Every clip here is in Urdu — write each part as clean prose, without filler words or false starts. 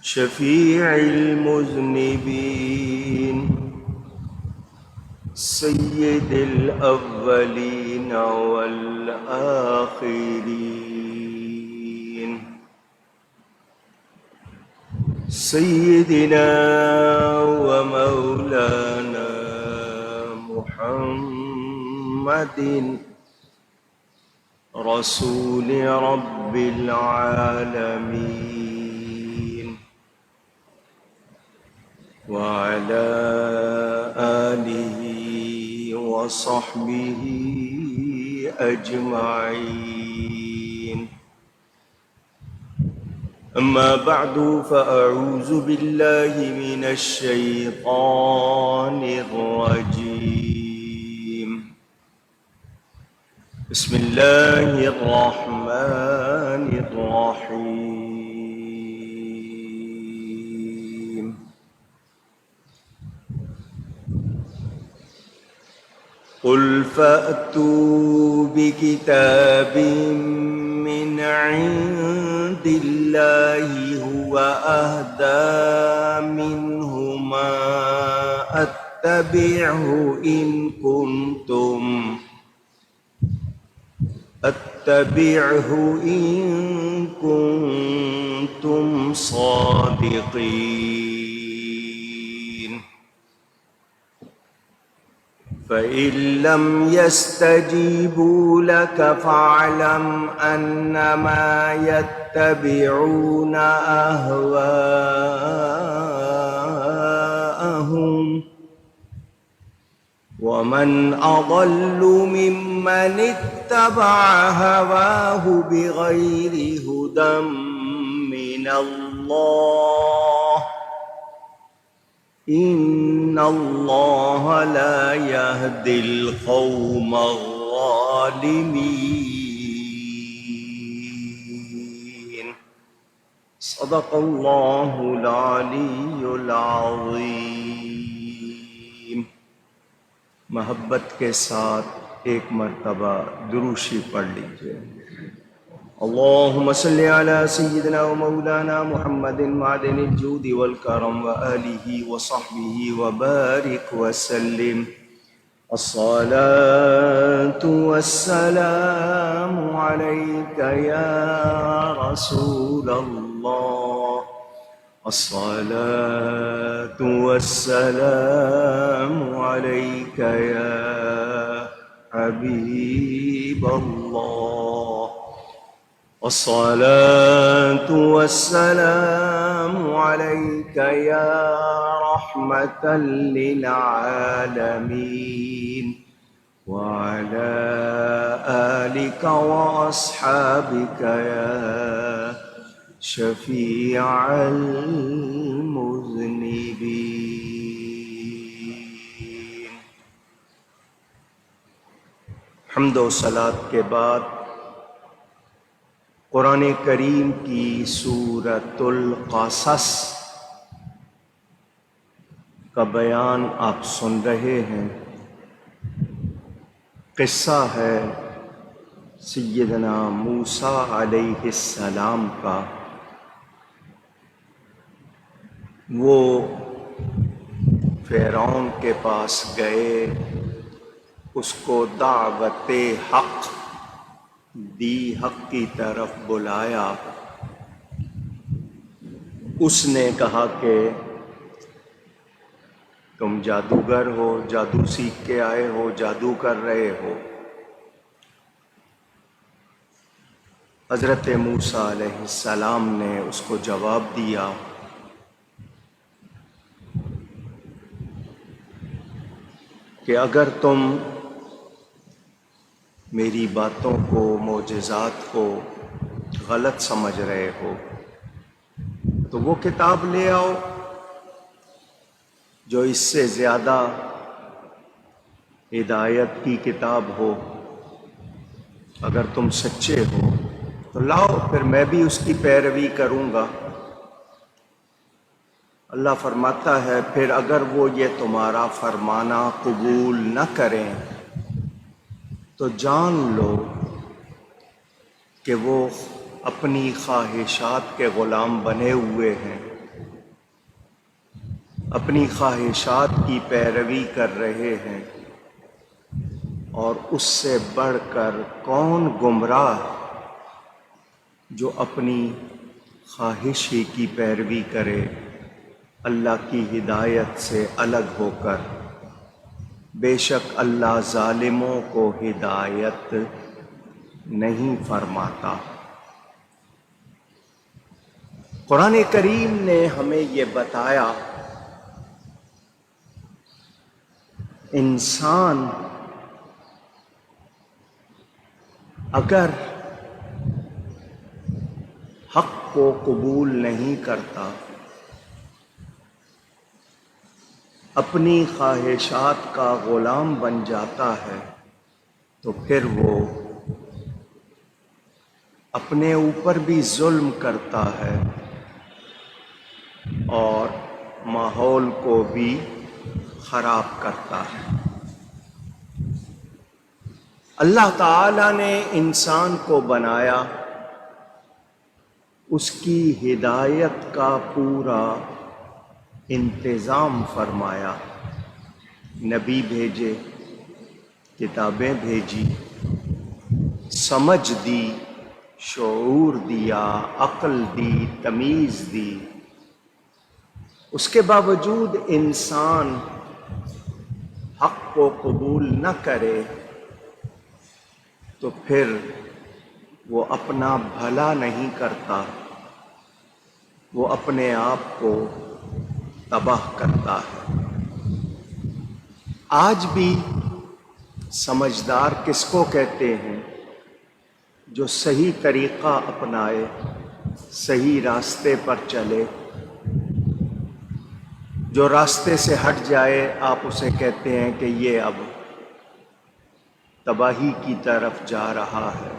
شفيع المذنبين سيد الأولين والآخرين سيدنا ومولانا محمد رسول رب العالمين وعلى آله وصحبه أجمعين. أما بعد فأعوذ بالله من الشيطان الرجيم. بسم الله الرحمن الرحيم. قل فأتوا بكتاب من عند الله هو أهدى منهما أتبعه إن كنتم صادقين. فإن لم يستجيبوا لك فاعلم أنما يتبعون أهواءهم ومن أضل ممن اتبع هواه بغير هدى من الله إن الله لا يهدي القوم الظالمين. صدق الله العلي العظيم. محبت کے ساتھ ایک مرتبہ درود شریف پڑھ لیجیے. اللهم صل على سيدنا ومولانا محمد معدن الجود والكرم وآله وصحبه وبارك وسلم. الصلاة والسلام عليك يا رسول الله. الصلاة والسلام عليك يا حبيب الله. الصلاة والسلام عليك يا رحمة للعالمين وعلى آلك وأصحابك يا شفيع المذنبين. حمد و صلاۃ کے بعد قرآن کریم کی سورۃ القصص کا بیان آپ سن رہے ہیں. قصہ ہے سیدنا موسیٰ علیہ السلام کا. وہ فرعون کے پاس گئے، اس کو دعوت حق دی، حق کی طرف بلایا. اس نے کہا کہ تم جادوگر ہو، جادو سیکھ کے آئے ہو، جادو کر رہے ہو. حضرت موسیٰ علیہ السلام نے اس کو جواب دیا کہ اگر تم میری باتوں کو، معجزات کو غلط سمجھ رہے ہو تو وہ کتاب لے آؤ جو اس سے زیادہ ہدایت کی کتاب ہو. اگر تم سچے ہو تو لاؤ، پھر میں بھی اس کی پیروی کروں گا. اللہ فرماتا ہے پھر اگر وہ یہ تمہارا فرمانا قبول نہ کریں تو جان لو کہ وہ اپنی خواہشات کے غلام بنے ہوئے ہیں اپنی خواہشات کی پیروی کر رہے ہیں، اور اس سے بڑھ کر کون گمراہ جو اپنی خواہش ہی کی پیروی کرے اللہ کی ہدایت سے الگ ہو کر۔ بے شک اللہ ظالموں کو ہدایت نہیں فرماتا۔ قرآن کریم نے ہمیں یہ بتایا انسان اگر حق کو قبول نہیں کرتا، اپنی خواہشات کا غلام بن جاتا ہے، تو پھر وہ اپنے اوپر بھی ظلم کرتا ہے اور ماحول کو بھی خراب کرتا ہے۔ اللہ تعالیٰ نے انسان کو بنایا، اس کی ہدایت کا پورا انتظام فرمایا، نبی بھیجے، کتابیں بھیجی، سمجھ دی، شعور دیا، عقل دی، تمیز دی۔ اس کے باوجود انسان حق کو قبول نہ کرے تو پھر وہ اپنا بھلا نہیں کرتا، وہ اپنے آپ کو تباہ کرتا ہے۔ آج بھی سمجھدار کس کو کہتے ہیں؟ جو صحیح طریقہ اپنائے، صحیح راستے پر چلے۔ جو راستے سے ہٹ جائے آپ اسے کہتے ہیں کہ یہ اب تباہی کی طرف جا رہا ہے۔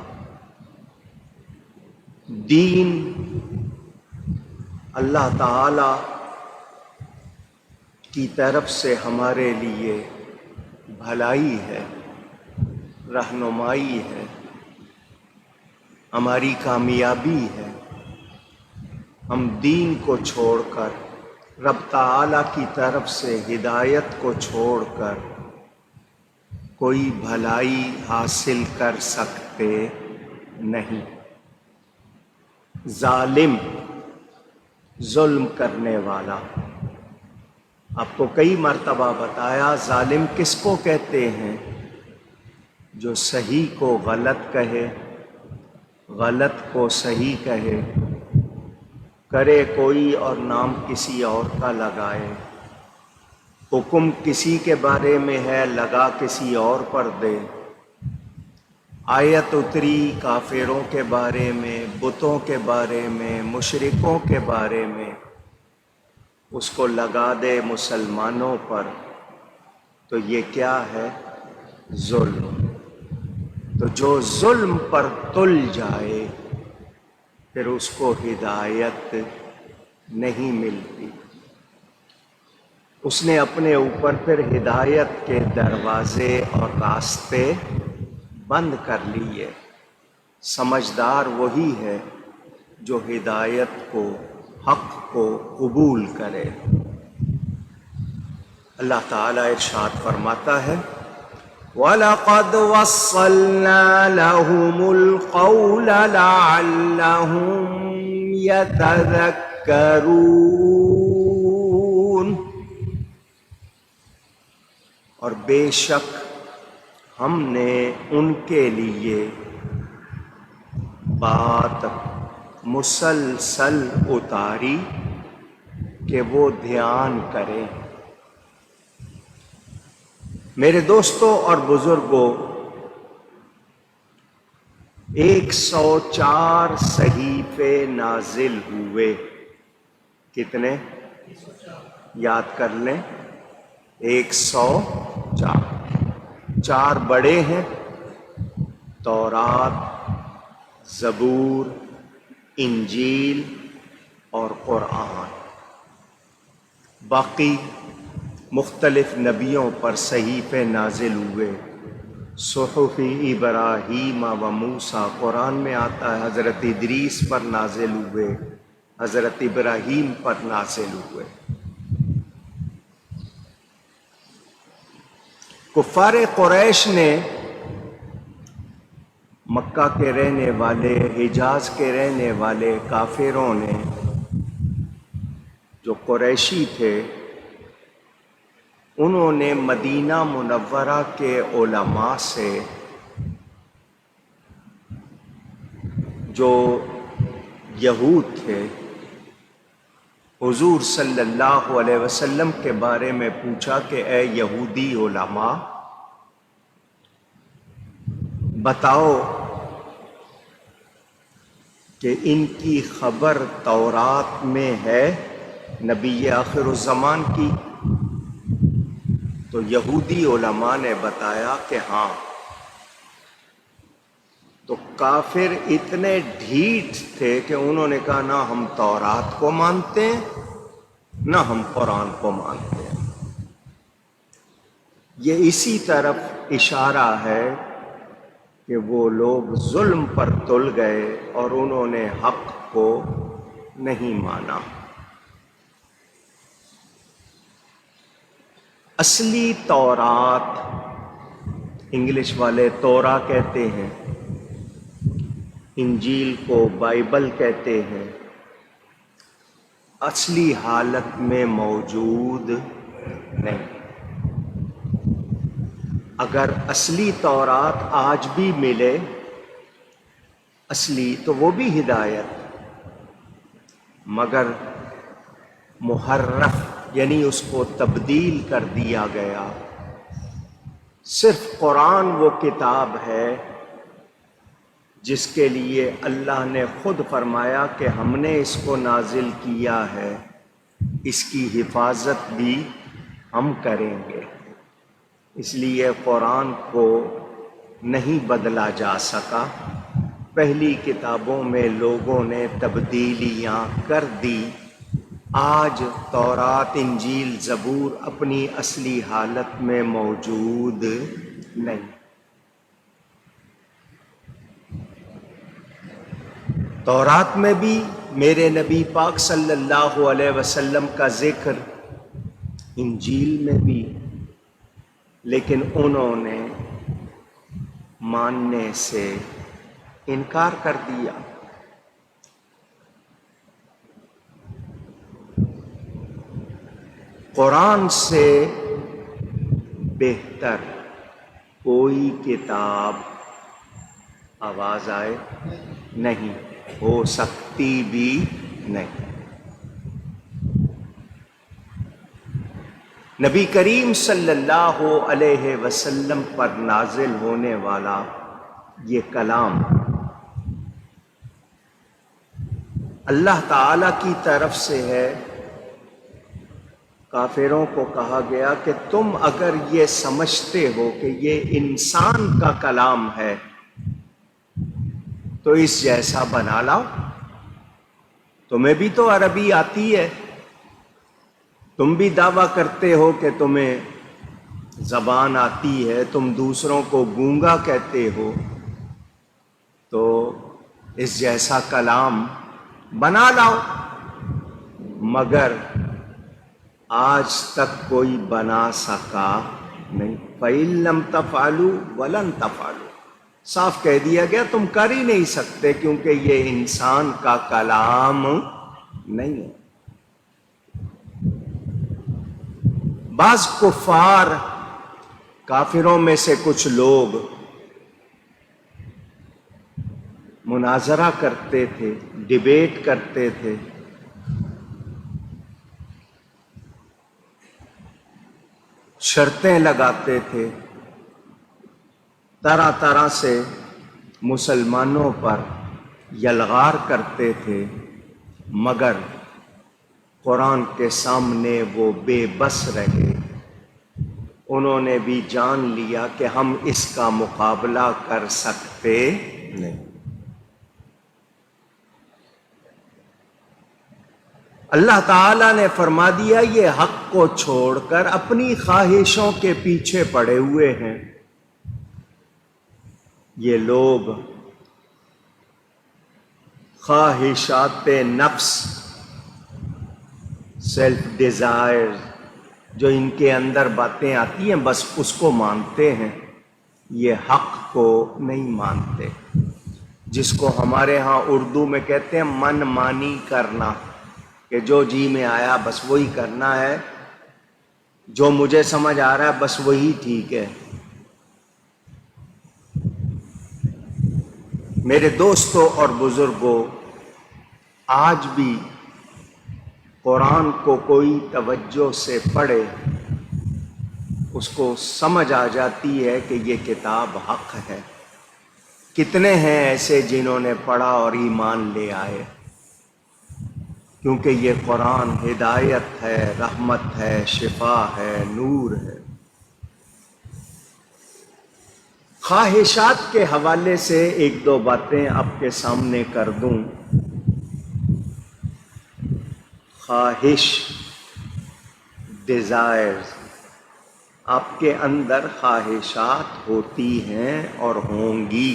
دین اللہ تعالی کی طرف سے ہمارے لیے بھلائی ہے، رہنمائی ہے، ہماری کامیابی ہے۔ ہم دین کو چھوڑ کر، رب تعالی کی طرف سے ہدایت کو چھوڑ کر کوئی بھلائی حاصل کر سکتے نہیں۔ ظالم، ظلم کرنے والا، آپ کو کئی مرتبہ بتایا ظالم کس کو کہتے ہیں؟ جو صحیح کو غلط کہے، غلط کو صحیح کہے، کرے کوئی اور نام کسی اور کا لگائے، حکم کسی کے بارے میں ہے لگا کسی اور پر دے، آیت اتری کافروں کے بارے میں، بتوں کے بارے میں، مشرکوں کے بارے میں، اس کو لگا دے مسلمانوں پر، تو یہ کیا ہے؟ ظلم۔ تو جو ظلم پر تل جائے پھر اس کو ہدایت نہیں ملتی۔ اس نے اپنے اوپر پھر ہدایت کے دروازے اور راستے بند کر لیے۔ سمجھدار وہی ہے جو ہدایت کو، حق کو قبول کرے۔ اللہ تعالیٰ ارشاد فرماتا ہے وَلَقَدْ وَصَّلْنَا لَهُمُ الْقَوْلَ لَعَلَّهُمْ يَتَذَكَّرُونَ۔ اور بے شک ہم نے ان کے لیے بات مسلسل اتاری کہ وہ دھیان کریں۔ میرے دوستوں اور بزرگوں، 104 صحیفے نازل ہوئے۔ کتنے؟ یاد کر لیں، 104۔ 4 بڑے ہیں، تورات، زبور، انجیل اور قرآن۔ باقی مختلف نبیوں پر صحیفے نازل ہوئے۔ صحف ابراہیم و موسیٰ قرآن میں آتا ہے، حضرت ادریس پر نازل ہوئے، حضرت ابراہیم پر نازل ہوئے۔ کفار قریش نے، مکہ کے رہنے والے، حجاز کے رہنے والے کافروں نے، جو قریشی تھے، انہوں نے مدینہ منورہ کے علماء سے، جو یہود تھے، حضور صلی اللہ علیہ وسلم کے بارے میں پوچھا کہ اے یہودی علماء، بتاؤ کہ ان کی خبر تورات میں ہے نبی آخر الزمان کی؟ تو یہودی علماء نے بتایا کہ ہاں۔ تو کافر اتنے ڈھیٹ تھے کہ انہوں نے کہا نہ ہم تورات کو مانتے ہیں نہ ہم قرآن کو مانتے ہیں۔ یہ اسی طرف اشارہ ہے کہ وہ لوگ ظلم پر تل گئے اور انہوں نے حق کو نہیں مانا۔ اصلی تورات، انگلش والے تورا کہتے ہیں، انجیل کو بائبل کہتے ہیں، اصلی حالت میں موجود نہیں۔ اگر اصلی تورات آج بھی ملے اصلی، تو وہ بھی ہدایت، مگر محرف یعنی اس کو تبدیل کر دیا گیا۔ صرف قرآن وہ کتاب ہے جس کے لیے اللہ نے خود فرمایا کہ ہم نے اس کو نازل کیا ہے، اس کی حفاظت بھی ہم کریں گے۔ اس لیے قرآن کو نہیں بدلا جا سکا۔ پہلی کتابوں میں لوگوں نے تبدیلیاں کر دی۔ آج تورات، انجیل، زبور اپنی اصلی حالت میں موجود نہیں۔ تورات میں بھی میرے نبی پاک صلی اللہ علیہ وسلم کا ذکر، انجیل میں بھی، لیکن انہوں نے ماننے سے انکار کر دیا۔ قرآن سے بہتر کوئی کتاب، آواز آئے، نہیں ہو سکتی بھی نہیں۔ نبی کریم صلی اللہ علیہ وسلم پر نازل ہونے والا یہ کلام اللہ تعالی کی طرف سے ہے۔ کافروں کو کہا گیا کہ تم اگر یہ سمجھتے ہو کہ یہ انسان کا کلام ہے تو اس جیسا بنا لاؤ۔ تمہیں بھی تو عربی آتی ہے، تم بھی دعویٰ کرتے ہو کہ تمہیں زبان آتی ہے، تم دوسروں کو گونگا کہتے ہو، تو اس جیسا کلام بنا لاؤ۔ مگر آج تک کوئی بنا سکا نہیں۔ فَإِن لَمْ تَفْعَلُوا وَلَن تَفْعَلُوا، صاف کہہ دیا گیا تم کر ہی نہیں سکتے، کیونکہ یہ انسان کا کلام نہیں ہے۔ بعض کفار، کافروں میں سے کچھ لوگ مناظرہ کرتے تھے، ڈیبیٹ کرتے تھے، شرطیں لگاتے تھے، طرح طرح سے مسلمانوں پر یلغار کرتے تھے، مگر قرآن کے سامنے وہ بے بس رہے۔ انہوں نے بھی جان لیا کہ ہم اس کا مقابلہ کر سکتے نہیں۔ اللہ تعالیٰ نے فرما دیا یہ حق کو چھوڑ کر اپنی خواہشوں کے پیچھے پڑے ہوئے ہیں۔ یہ لوگ خواہشات نفس، سیلف ڈیزائر، جو ان کے اندر باتیں آتی ہیں بس اس کو مانتے ہیں، یہ حق کو نہیں مانتے، جس کو ہمارے ہاں اردو میں کہتے ہیں من مانی کرنا، کہ جو جی میں آیا بس وہی کرنا ہے، جو مجھے سمجھ آ رہا ہے بس وہی ٹھیک ہے۔ میرے دوستوں اور بزرگوں، آج بھی قرآن کو کوئی توجہ سے پڑھے، اس کو سمجھ آ جاتی ہے کہ یہ کتاب حق ہے۔ کتنے ہیں ایسے جنہوں نے پڑھا اور ایمان لے آئے؟ کیونکہ یہ قرآن ہدایت ہے، رحمت ہے، شفا ہے، نور ہے۔ خواہشات کے حوالے سے ایک دو باتیں آپ کے سامنے کر دوں۔ خواہش، ڈیزائرز، آپ کے اندر خواہشات ہوتی ہیں اور ہوں گی،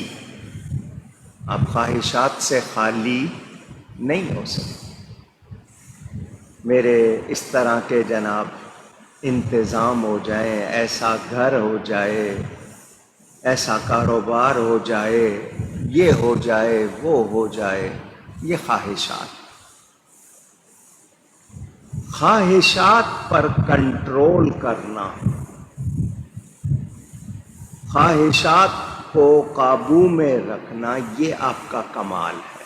آپ خواہشات سے خالی نہیں ہو سکتے۔ میرے اس طرح کے جناب انتظام ہو جائیں، ایسا گھر ہو جائے، ایسا کاروبار ہو جائے، یہ ہو جائے، وہ ہو جائے، یہ خواہشات۔ خواہشات پر کنٹرول کرنا، خواہشات کو قابو میں رکھنا، یہ آپ کا کمال ہے۔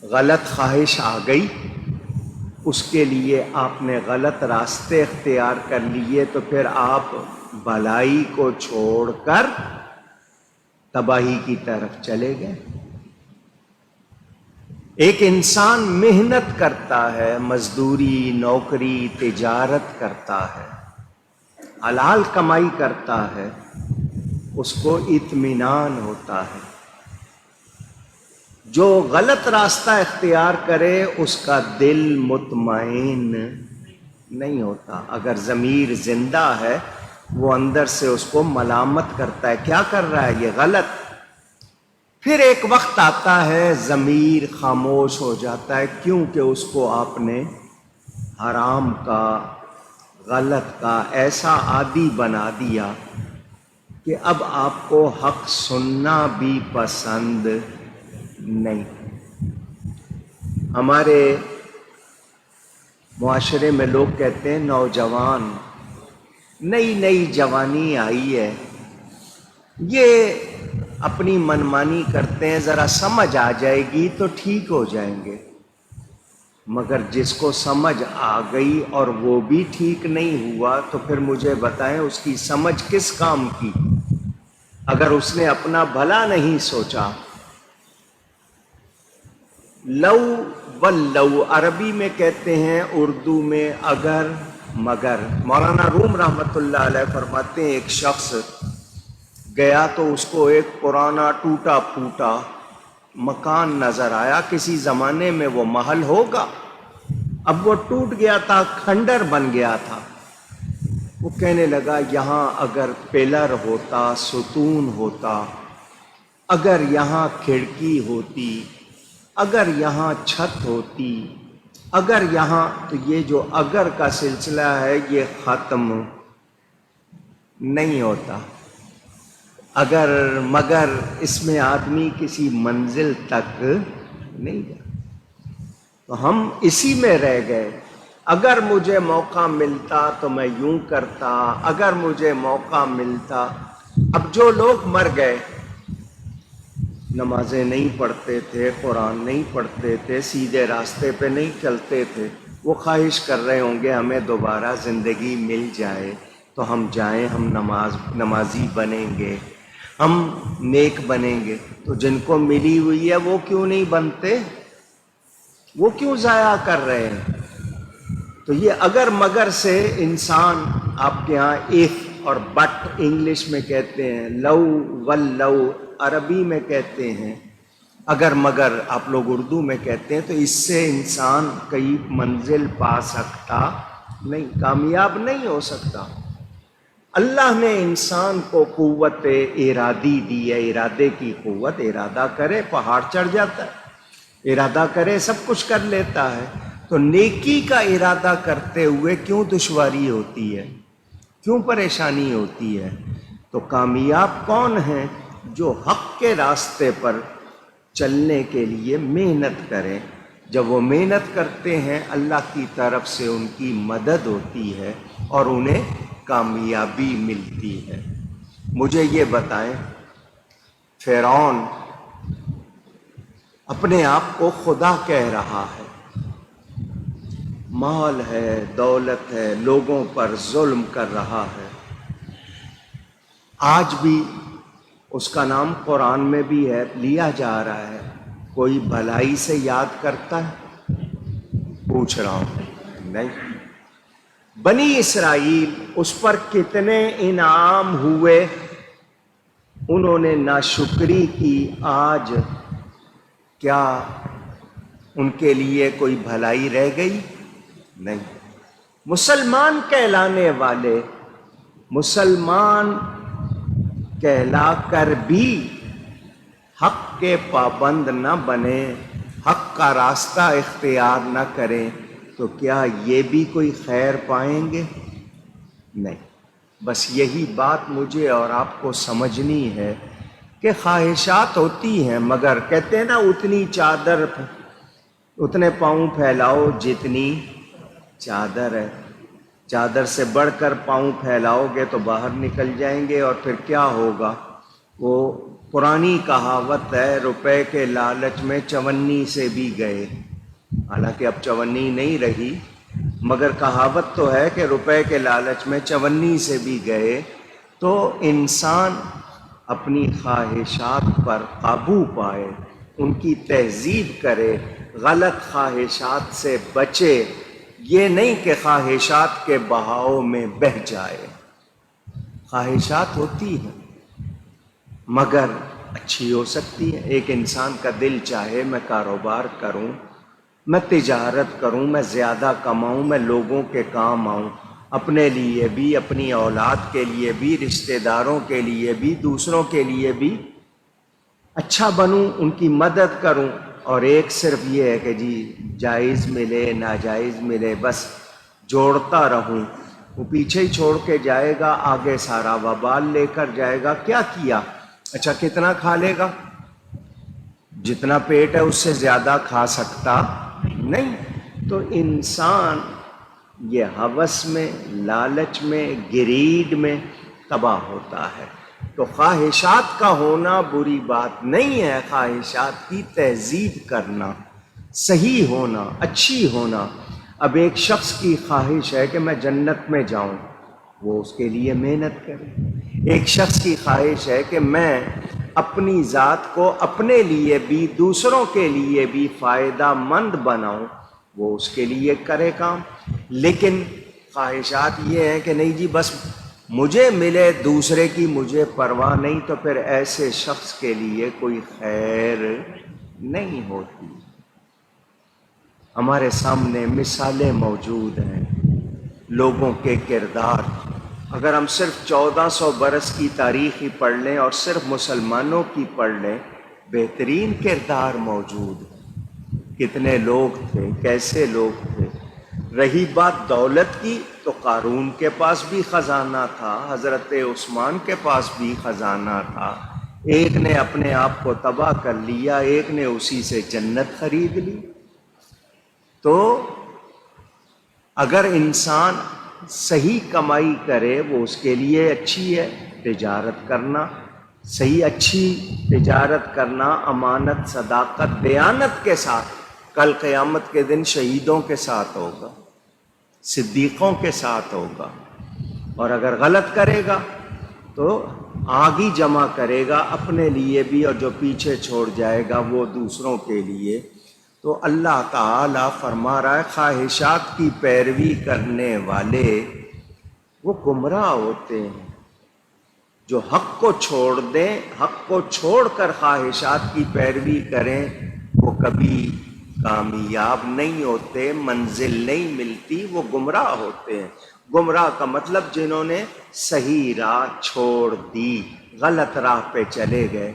غلط خواہش آ گئی، اس کے لیے آپ نے غلط راستے اختیار کر لیے، تو پھر آپ بھلائی کو چھوڑ کر تباہی کی طرف چلے گئے۔ ایک انسان محنت کرتا ہے، مزدوری، نوکری، تجارت کرتا ہے، حلال کمائی کرتا ہے، اس کو اطمینان ہوتا ہے۔ جو غلط راستہ اختیار کرے اس کا دل مطمئن نہیں ہوتا۔ اگر ضمیر زندہ ہے، وہ اندر سے اس کو ملامت کرتا ہے، کیا کر رہا ہے یہ غلط۔ پھر ایک وقت آتا ہے ضمیر خاموش ہو جاتا ہے، کیونکہ اس کو آپ نے حرام کا، غلط کا ایسا عادی بنا دیا کہ اب آپ کو حق سننا بھی پسند نہیں۔ ہمارے معاشرے میں لوگ کہتے ہیں نوجوان، نئی نئی جوانی آئی ہے، یہ اپنی منمانی کرتے ہیں، ذرا سمجھ آ جائے گی تو ٹھیک ہو جائیں گے۔ مگر جس کو سمجھ آ گئی اور وہ بھی ٹھیک نہیں ہوا، تو پھر مجھے بتائیں اس کی سمجھ کس کام کی؟ اگر اس نے اپنا بھلا نہیں سوچا۔ لو واللو عربی میں کہتے ہیں، اردو میں اگر مگر۔ مولانا روم رحمۃ اللہ علیہ فرماتے ہیں ایک شخص گیا تو اس کو ایک پرانا ٹوٹا پھوٹا مکان نظر آیا، کسی زمانے میں وہ محل ہوگا، اب وہ ٹوٹ گیا تھا، کھنڈر بن گیا تھا۔ وہ کہنے لگا یہاں اگر پلر ہوتا، ستون ہوتا، اگر یہاں کھڑکی ہوتی، اگر یہاں چھت ہوتی، اگر یہاں، تو یہ جو اگر کا سلسلہ ہے یہ ختم نہیں ہوتا۔ اگر مگر اس میں آدمی کسی منزل تک نہیں جاتا، تو ہم اسی میں رہ گئے۔ اگر مجھے موقع ملتا تو میں یوں کرتا، اگر مجھے موقع ملتا۔ اب جو لوگ مر گئے، نمازیں نہیں پڑھتے تھے، قرآن نہیں پڑھتے تھے، سیدھے راستے پہ نہیں چلتے تھے، وہ خواہش کر رہے ہوں گے ہمیں دوبارہ زندگی مل جائے تو ہم جائیں، ہم نمازی بنیں گے، ہم نیک بنیں گے۔ تو جن کو ملی ہوئی ہے وہ کیوں نہیں بنتے؟ وہ کیوں ضائع کر رہے ہیں؟ تو یہ اگر مگر سے انسان، آپ کے ہاں اف اور بٹ انگلش میں کہتے ہیں، لو واللو عربی میں کہتے ہیں، اگر مگر آپ لوگ اردو میں کہتے ہیں، تو اس سے انسان کئی منزل پا سکتا نہیں، کامیاب نہیں ہو سکتا۔ اللہ نے انسان کو قوت ارادی دی ہے، ارادے کی قوت، ارادہ کرے پہاڑ چڑھ جاتا ہے، ارادہ کرے سب کچھ کر لیتا ہے۔ تو نیکی کا ارادہ کرتے ہوئے کیوں دشواری ہوتی ہے، کیوں پریشانی ہوتی ہے؟ تو کامیاب کون ہیں؟ جو حق کے راستے پر چلنے کے لیے محنت کریں۔ جب وہ محنت کرتے ہیں اللہ کی طرف سے ان کی مدد ہوتی ہے اور انہیں کامیابی ملتی ہے۔ مجھے یہ بتائیں، فرعون اپنے آپ کو خدا کہہ رہا ہے، مال ہے، دولت ہے، لوگوں پر ظلم کر رہا ہے، آج بھی اس کا نام قرآن میں بھی ہے، لیا جا رہا ہے، کوئی بھلائی سے یاد کرتا ہے؟ پوچھ رہا ہوں، نہیں۔ بنی اسرائیل اس پر کتنے انعام ہوئے، انہوں نے ناشکری کی، آج کیا ان کے لیے کوئی بھلائی رہ گئی؟ نہیں۔ مسلمان کہلانے والے مسلمان کہلا کر بھی حق کے پابند نہ بنے، حق کا راستہ اختیار نہ کریں، تو کیا یہ بھی کوئی خیر پائیں گے؟ نہیں۔ بس یہی بات مجھے اور آپ کو سمجھنی ہے کہ خواہشات ہوتی ہیں، مگر کہتے ہیں نا اتنی چادر، اتنے پاؤں پھیلاؤ جتنی چادر ہے۔ چادر سے بڑھ کر پاؤں پھیلاؤ گے تو باہر نکل جائیں گے، اور پھر کیا ہوگا؟ وہ پرانی کہاوت ہے، روپے کے لالچ میں چونی سے بھی گئے۔ حالانکہ اب چونی نہیں رہی، مگر کہاوت تو ہے کہ روپے کے لالچ میں چونی سے بھی گئے۔ تو انسان اپنی خواہشات پر قابو پائے، ان کی تہذیب کرے، غلط خواہشات سے بچے، یہ نہیں کہ خواہشات کے بہاؤ میں بہہ جائے۔ خواہشات ہوتی ہیں مگر اچھی ہو سکتی ہے۔ ایک انسان کا دل چاہے میں کاروبار کروں، میں تجارت کروں، میں زیادہ کماؤں، میں لوگوں کے کام آؤں، اپنے لیے بھی، اپنی اولاد کے لیے بھی، رشتہ داروں کے لیے بھی، دوسروں کے لیے بھی اچھا بنوں، ان کی مدد کروں، اور ایک صرف یہ ہے کہ جی جائز ملے ناجائز ملے بس جوڑتا رہوں، وہ پیچھے ہی چھوڑ کے جائے گا، آگے سارا وبال لے کر جائے گا۔ کیا کیا؟ اچھا کتنا کھا لے گا؟ جتنا پیٹ ہے اس سے زیادہ کھا سکتا نہیں۔ تو انسان یہ ہوس میں، لالچ میں، گریڈ میں تباہ ہوتا ہے۔ تو خواہشات کا ہونا بری بات نہیں ہے، خواہشات کی تہذیب کرنا، صحیح ہونا، اچھی ہونا۔ اب ایک شخص کی خواہش ہے کہ میں جنت میں جاؤں، وہ اس کے لیے محنت کرے۔ ایک شخص کی خواہش ہے کہ میں اپنی ذات کو اپنے لیے بھی دوسروں کے لیے بھی فائدہ مند بناؤں، وہ اس کے لیے کرے کام۔ لیکن خواہشات یہ ہیں کہ نہیں جی بس مجھے ملے، دوسرے کی مجھے پرواہ نہیں، تو پھر ایسے شخص کے لیے کوئی خیر نہیں ہوتی۔ ہمارے سامنے مثالیں موجود ہیں لوگوں کے کردار۔ اگر ہم صرف 1400 برس کی تاریخ ہی پڑھ لیں اور صرف مسلمانوں کی پڑھ لیں، بہترین کردار موجود ہیں۔ کتنے لوگ تھے، کیسے لوگ تھے۔ رہی بات دولت کی تو قارون کے پاس بھی خزانہ تھا، حضرت عثمان کے پاس بھی خزانہ تھا۔ ایک نے اپنے آپ کو تباہ کر لیا، ایک نے اسی سے جنت خرید لی۔ تو اگر انسان صحیح کمائی کرے وہ اس کے لیے اچھی ہے، تجارت کرنا صحیح، اچھی تجارت کرنا، امانت، صداقت، دیانت کے ساتھ، کل قیامت کے دن شہیدوں کے ساتھ ہوگا، صدیقوں کے ساتھ ہوگا۔ اور اگر غلط کرے گا تو آگ ہی جمع کرے گا، اپنے لیے بھی، اور جو پیچھے چھوڑ جائے گا وہ دوسروں کے لیے۔ تو اللہ تعالیٰ فرما رہا ہے خواہشات کی پیروی کرنے والے وہ گمراہ ہوتے ہیں۔ جو حق کو چھوڑ دیں، حق کو چھوڑ کر خواہشات کی پیروی کریں، وہ کبھی کامیاب نہیں ہوتے، منزل نہیں ملتی، وہ گمراہ ہوتے ہیں۔ گمراہ کا مطلب جنہوں نے صحیح راہ چھوڑ دی، غلط راہ پہ چلے گئے،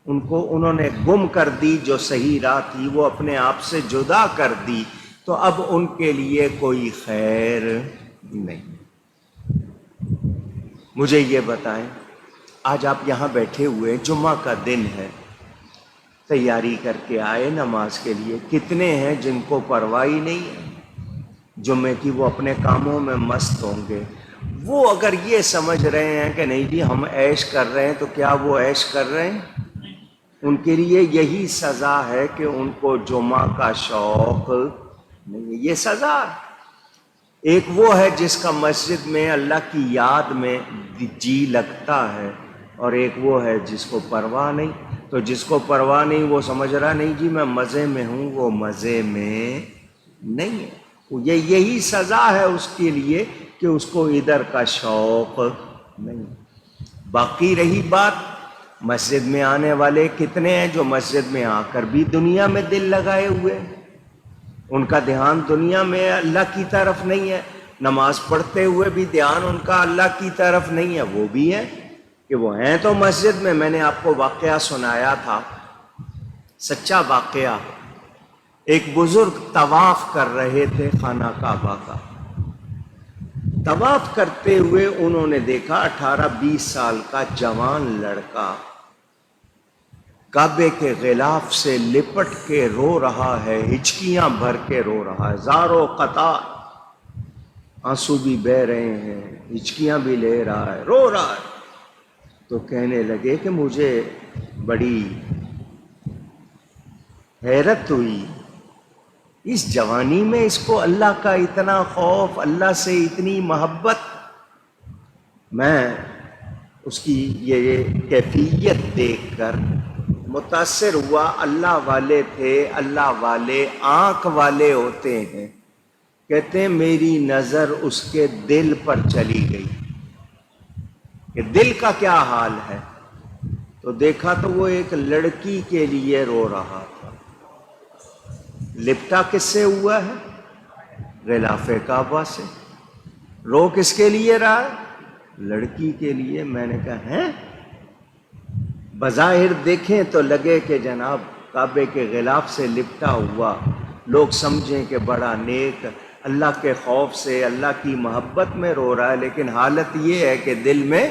انہوں نے گم کر دی۔ جو صحیح راہ تھی وہ اپنے آپ سے جدا کر دی، تو اب ان کے لیے کوئی خیر نہیں۔ مجھے یہ بتائیں، آج آپ یہاں بیٹھے ہوئے، جمعہ کا دن ہے، تیاری کر کے آئے نماز کے لیے، کتنے ہیں جن کو پرواہ ہی نہیں ہے جمعے کی؟ وہ اپنے کاموں میں مست ہوں گے۔ وہ اگر یہ سمجھ رہے ہیں کہ نہیں جی ہم عیش کر رہے ہیں، تو کیا وہ عیش کر رہے ہیں؟ ان کے لیے یہی سزا ہے کہ ان کو جمعہ کا شوق نہیں ہے، یہ سزا ہے۔ ایک وہ ہے جس کا مسجد میں اللہ کی یاد میں جی لگتا ہے، اور ایک وہ ہے جس کو پرواہ نہیں۔ تو جس کو پرواہ نہیں وہ سمجھ رہا نہیں جی میں مزے میں ہوں، وہ مزے میں نہیں ہے۔ یہی سزا ہے اس کے لیے کہ اس کو ادھر کا شوق نہیں۔ باقی رہی بات، مسجد میں آنے والے کتنے ہیں جو مسجد میں آ کر بھی دنیا میں دل لگائے ہوئے ہیں، ان کا دھیان دنیا میں اللہ کی طرف نہیں ہے، نماز پڑھتے ہوئے بھی دھیان ان کا اللہ کی طرف نہیں ہے۔ وہ بھی ہے کہ وہ ہیں تو مسجد میں۔ میں نے آپ کو واقعہ سنایا تھا، سچا واقعہ۔ ایک بزرگ طواف کر رہے تھے خانہ کعبہ کا، طواف کرتے ہوئے انہوں نے دیکھا 18-20 سال کا جوان لڑکا کعبے کے غلاف سے لپٹ کے رو رہا ہے، ہچکیاں بھر کے رو رہا ہے، زاروں قطار، آنسو بھی بہہ رہے ہیں، ہچکیاں بھی لے رہا ہے، رو رہا ہے۔ تو کہنے لگے کہ مجھے بڑی حیرت ہوئی، اس جوانی میں اس کو اللہ کا اتنا خوف، اللہ سے اتنی محبت۔ میں اس کی یہ کیفیت دیکھ کر متاثر ہوا۔ اللہ والے تھے، اللہ والے آنکھ والے ہوتے ہیں۔ کہتے ہیں میری نظر اس کے دل پر چلی گئی کہ دل کا کیا حال ہے، تو دیکھا تو وہ ایک لڑکی کے لیے رو رہا تھا۔ لپٹا کس سے ہوا ہے؟ غلاف کعبہ سے۔ رو کس کے لیے رہا ہے؟ لڑکی کے لیے۔ میں نے کہا ہیں؟ بظاہر دیکھیں تو لگے کہ جناب کعبے کے غلاف سے لپٹا ہوا، لوگ سمجھیں کہ بڑا نیک، اللہ کے خوف سے، اللہ کی محبت میں رو رہا ہے، لیکن حالت یہ ہے کہ دل میں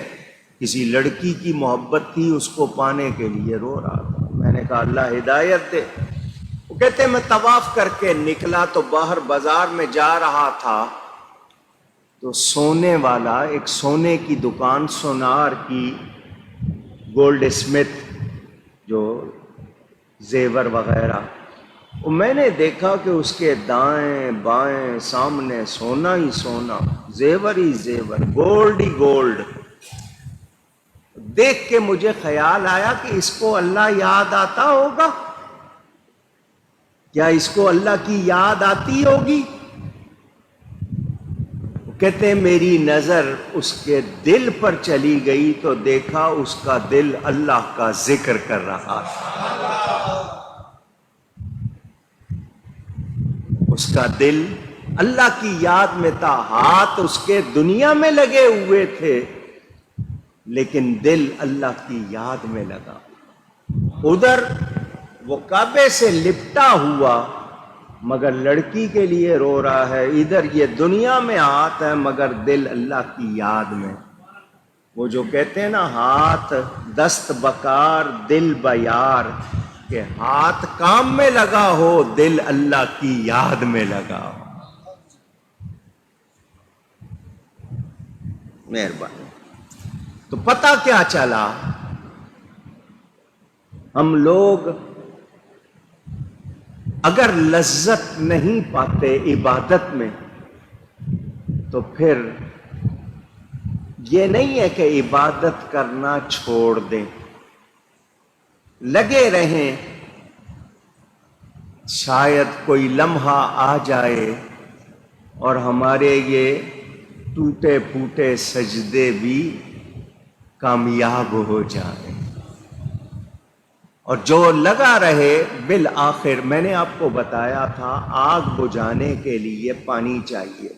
کسی لڑکی کی محبت تھی، اس کو پانے کے لیے رو رہا تھا۔ میں نے کہا اللہ ہدایت دے۔ وہ کہتے ہیں میں طواف کر کے نکلا تو باہر بازار میں جا رہا تھا، تو سونے والا، ایک سونے کی دکان، سونار کی، گولڈ اسمتھ جو زیور وغیرہ، میں نے دیکھا کہ اس کے دائیں بائیں سامنے سونا ہی سونا، زیور ہی زیور، گولڈ ہی گولڈ۔ دیکھ کے مجھے خیال آیا کہ اس کو اللہ یاد آتا ہوگا، کیا اس کو اللہ کی یاد آتی ہوگی؟ کہتے ہیں میری نظر اس کے دل پر چلی گئی تو دیکھا اس کا دل اللہ کا ذکر کر رہا تھا، اس کا دل اللہ کی یاد میں تھا۔ ہاتھ اس کے دنیا میں لگے ہوئے تھے لیکن دل اللہ کی یاد میں لگا۔ ادھر وہ کعبے سے لپٹا ہوا مگر لڑکی کے لیے رو رہا ہے، ادھر یہ دنیا میں ہاتھ ہے مگر دل اللہ کی یاد میں۔ وہ جو کہتے ہیں نا ہاتھ دست بکار دل بیار، کہ ہاتھ کام میں لگا ہو دل اللہ کی یاد میں لگا ہو۔ مہربانی۔ تو پتہ کیا چلا؟ ہم لوگ اگر لذت نہیں پاتے عبادت میں تو پھر یہ نہیں ہے کہ عبادت کرنا چھوڑ دیں، لگے رہیں، شاید کوئی لمحہ آ جائے اور ہمارے یہ ٹوٹے پھوٹے سجدے بھی کامیاب ہو جائیں، اور جو لگا رہے بالآخر۔ میں نے آپ کو بتایا تھا آگ بجھانے کے لیے پانی چاہیے،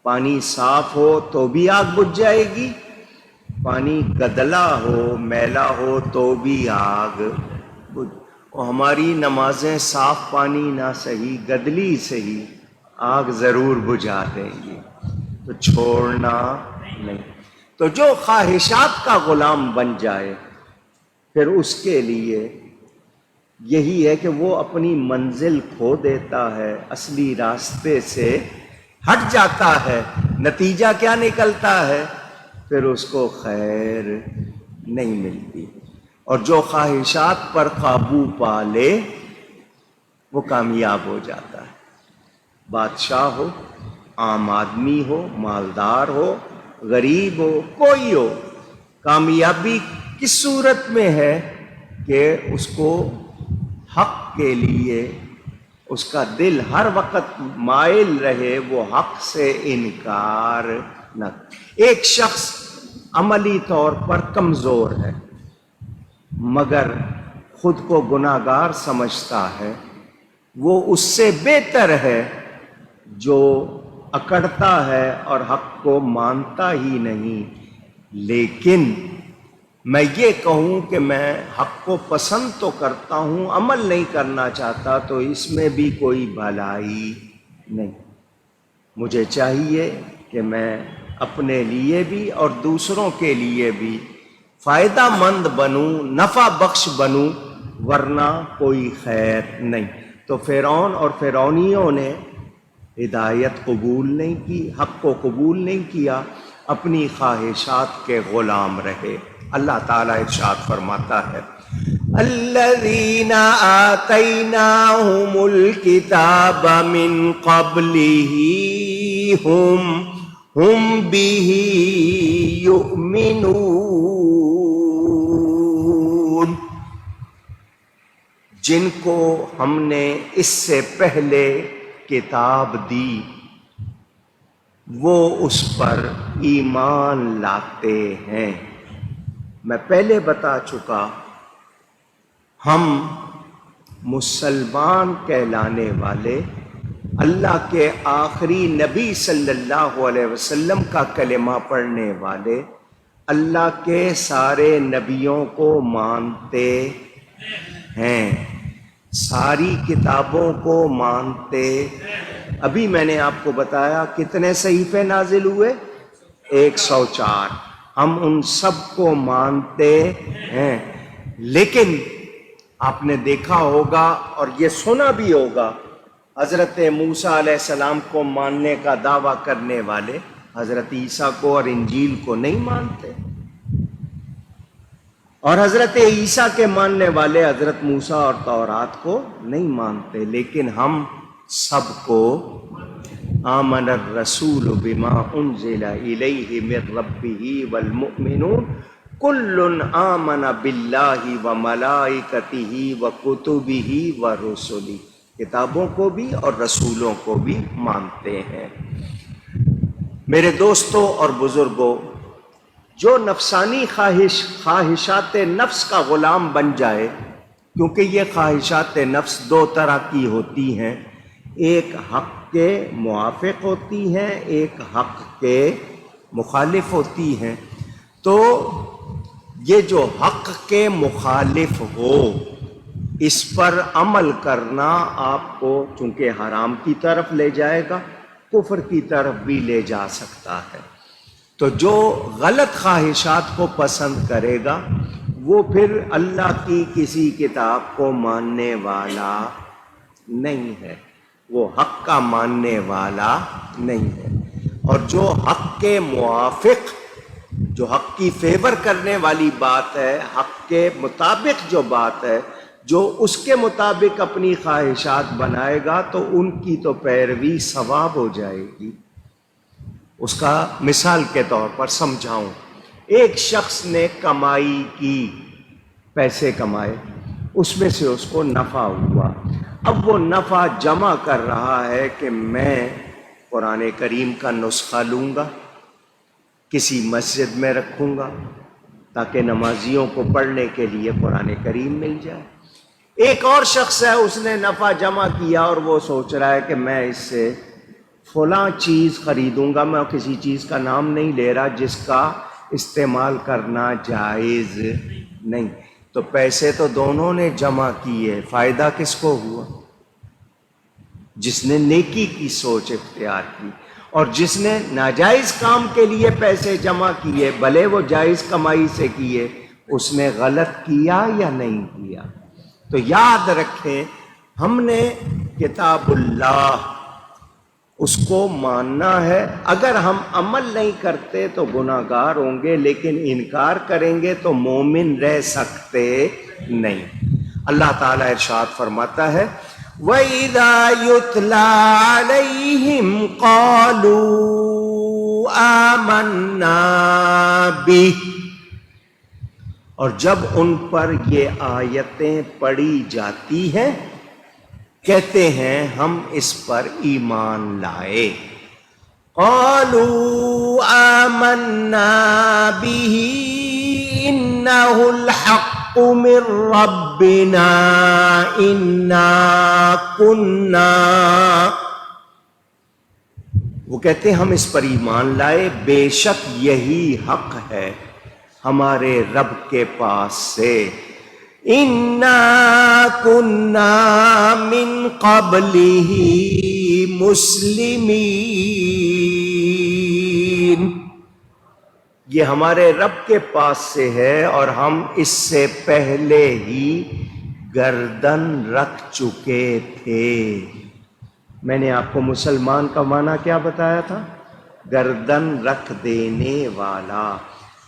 پانی صاف ہو تو بھی آگ بجھ جائے گی، پانی گدلا ہو میلا ہو تو بھی آگ بجھ۔ اور ہماری نمازیں صاف پانی نہ سہی گدلی سہی آگ ضرور بجھا دیں گی، تو چھوڑنا نہیں۔ تو جو خواہشات کا غلام بن جائے پھر اس کے لیے یہی ہے کہ وہ اپنی منزل کھو دیتا ہے، اصلی راستے سے ہٹ جاتا ہے۔ نتیجہ کیا نکلتا ہے؟ پھر اس کو خیر نہیں ملتی۔ اور جو خواہشات پر قابو پا لے وہ کامیاب ہو جاتا ہے، بادشاہ ہو، عام آدمی ہو، مالدار ہو، غریب ہو، کوئی ہو۔ کامیابی کس صورت میں ہے کہ اس کو حق کے لیے اس کا دل ہر وقت مائل رہے، وہ حق سے انکار نہ۔ ایک شخص عملی طور پر کمزور ہے مگر خود کو گناہگار سمجھتا ہے، وہ اس سے بہتر ہے جو اکڑتا ہے اور حق کو مانتا ہی نہیں۔ لیکن میں یہ کہوں کہ میں حق کو پسند تو کرتا ہوں، عمل نہیں کرنا چاہتا، تو اس میں بھی کوئی بھلائی نہیں۔ مجھے چاہیے کہ میں اپنے لیے بھی اور دوسروں کے لیے بھی فائدہ مند بنوں، نفع بخش بنوں، ورنہ کوئی خیر نہیں۔ تو فرعون اور فرعونیوں نے ہدایت قبول نہیں کی، حق کو قبول نہیں کیا، اپنی خواہشات کے غلام رہے۔ اللہ تعالیٰ ارشاد فرماتا ہے الذین آتیناہم الکتاب من قبلہ ہم بہ یؤمنون، جن کو ہم نے اس سے پہلے کتاب دی وہ اس پر ایمان لاتے ہیں۔ میں پہلے بتا چکا، ہم مسلمان کہلانے والے اللہ کے آخری نبی صلی اللہ علیہ وسلم کا کلمہ پڑھنے والے اللہ کے سارے نبیوں کو مانتے ہیں، ساری کتابوں کو مانتے۔ ابھی میں نے آپ کو بتایا کتنے صحیفے نازل ہوئے؟ 104۔ ہم ان سب کو مانتے ہیں، لیکن آپ نے دیکھا ہوگا اور یہ سنا بھی ہوگا، حضرت موسیٰ علیہ السلام کو ماننے کا دعویٰ کرنے والے حضرت عیسیٰ کو اور انجیل کو نہیں مانتے، اور حضرت عیسیٰ کے ماننے والے حضرت موسیٰ اور تورات کو نہیں مانتے۔ لیکن ہم سب کو آمن الرسول بما انزل الیہ من ربہ والمؤمنون کل آمن باللہ وملائکتہ وکتبہ ورسلہ، کتابوں کو بھی اور رسولوں کو بھی مانتے ہیں۔ میرے دوستوں اور بزرگوں، جو نفسانی خواہشات نفس کا غلام بن جائے، کیونکہ یہ خواہشات نفس دو طرح کی ہوتی ہیں، ایک حق کے موافق ہوتی ہیں، ایک حق کے مخالف ہوتی ہیں۔ تو یہ جو حق کے مخالف ہو اس پر عمل کرنا آپ کو چونکہ حرام کی طرف لے جائے گا، کفر کی طرف بھی لے جا سکتا ہے۔ تو جو غلط خواہشات کو پسند کرے گا وہ پھر اللہ کی کسی کتاب کو ماننے والا نہیں ہے، وہ حق کا ماننے والا نہیں ہے۔ اور جو حق کے موافق، جو حق کی فیور کرنے والی بات ہے، حق کے مطابق جو بات ہے، جو اس کے مطابق اپنی خواہشات بنائے گا تو ان کی تو پیروی ثواب ہو جائے گی۔ اس کا مثال کے طور پر سمجھاؤں، ایک شخص نے کمائی کی، پیسے کمائے، اس میں سے اس کو نفع ہوا، اب وہ نفع جمع کر رہا ہے کہ میں قرآن کریم کا نسخہ لوں گا، کسی مسجد میں رکھوں گا تاکہ نمازیوں کو پڑھنے کے لیے قرآن کریم مل جائے۔ ایک اور شخص ہے، اس نے نفع جمع کیا اور وہ سوچ رہا ہے کہ میں اس سے فلاں چیز خریدوں گا، میں کسی چیز کا نام نہیں لے رہا جس کا استعمال کرنا جائز نہیں۔ تو پیسے تو دونوں نے جمع کیے، فائدہ کس کو ہوا؟ جس نے نیکی کی سوچ اختیار کی، اور جس نے ناجائز کام کے لیے پیسے جمع کیے، بھلے وہ جائز کمائی سے کیے، اس نے غلط کیا یا نہیں کیا؟ تو یاد رکھیں، ہم نے کتاب اللہ اس کو ماننا ہے۔ اگر ہم عمل نہیں کرتے تو گناہگار ہوں گے، لیکن انکار کریں گے تو مومن رہ سکتے نہیں۔ اللہ تعالیٰ ارشاد فرماتا ہے وَإِذَا يُتْلَى عَلَيْهِمْ قَالُوا آمَنَّا بِهِ، اور جب ان پر یہ آیتیں پڑھی جاتی ہیں کہتے ہیں ہم اس پر ایمان لائے۔ قَالُوا آمَنَّا بِهِ إِنَّهُ الْحَقُّ من ربنا انا كنا، وہ کہتے ہیں ہم اس پر ایمان لائے، بے شک یہی حق ہے ہمارے رب کے پاس سے، انا كنا من قبلہ مسلمین، یہ ہمارے رب کے پاس سے ہے اور ہم اس سے پہلے ہی گردن رکھ چکے تھے۔ میں نے آپ کو مسلمان کا معنی کیا بتایا تھا؟ گردن رکھ دینے والا۔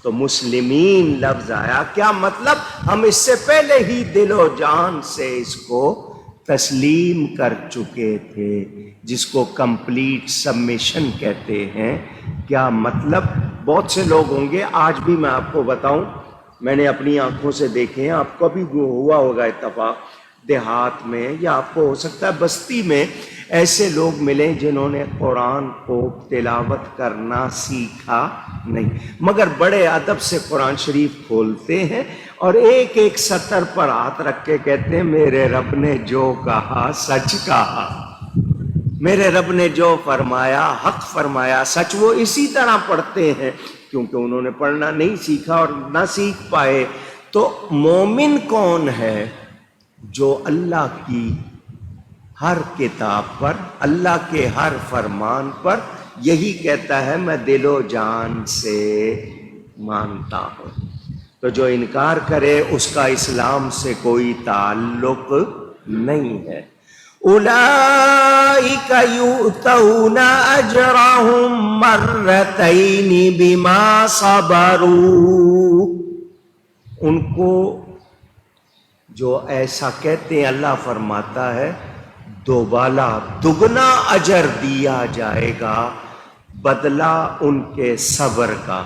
تو مسلمین لفظ آیا، کیا مطلب؟ ہم اس سے پہلے ہی دل و جان سے اس کو تسلیم کر چکے تھے، جس کو کمپلیٹ سبمیشن کہتے ہیں۔ کیا مطلب؟ بہت سے لوگ ہوں گے، آج بھی میں آپ کو بتاؤں، میں نے اپنی آنکھوں سے دیکھے ہیں، آپ کو بھی ہوا ہوگا اتفاق، دیہات میں یا آپ کو ہو سکتا ہے بستی میں ایسے لوگ ملیں جنہوں نے قرآن کو تلاوت کرنا سیکھا نہیں، مگر بڑے ادب سے قرآن شریف کھولتے ہیں اور ایک ایک سطر پر ہاتھ رکھ کے کہتے ہیں میرے رب نے جو کہا سچ کہا، میرے رب نے جو فرمایا حق فرمایا، سچ۔ وہ اسی طرح پڑھتے ہیں کیونکہ انہوں نے پڑھنا نہیں سیکھا اور نہ سیکھ پائے۔ تو مومن کون ہے؟ جو اللہ کی ہر کتاب پر، اللہ کے ہر فرمان پر یہی کہتا ہے میں دل و جان سے مانتا ہوں۔ تو جو انکار کرے اس کا اسلام سے کوئی تعلق نہیں ہے۔ اولئک یؤتون اجرہم مرتین بما صبروا، ان کو جو ایسا کہتے ہیں اللہ فرماتا ہے دوبالا دگنا اجر دیا جائے گا، بدلہ ان کے صبر کا۔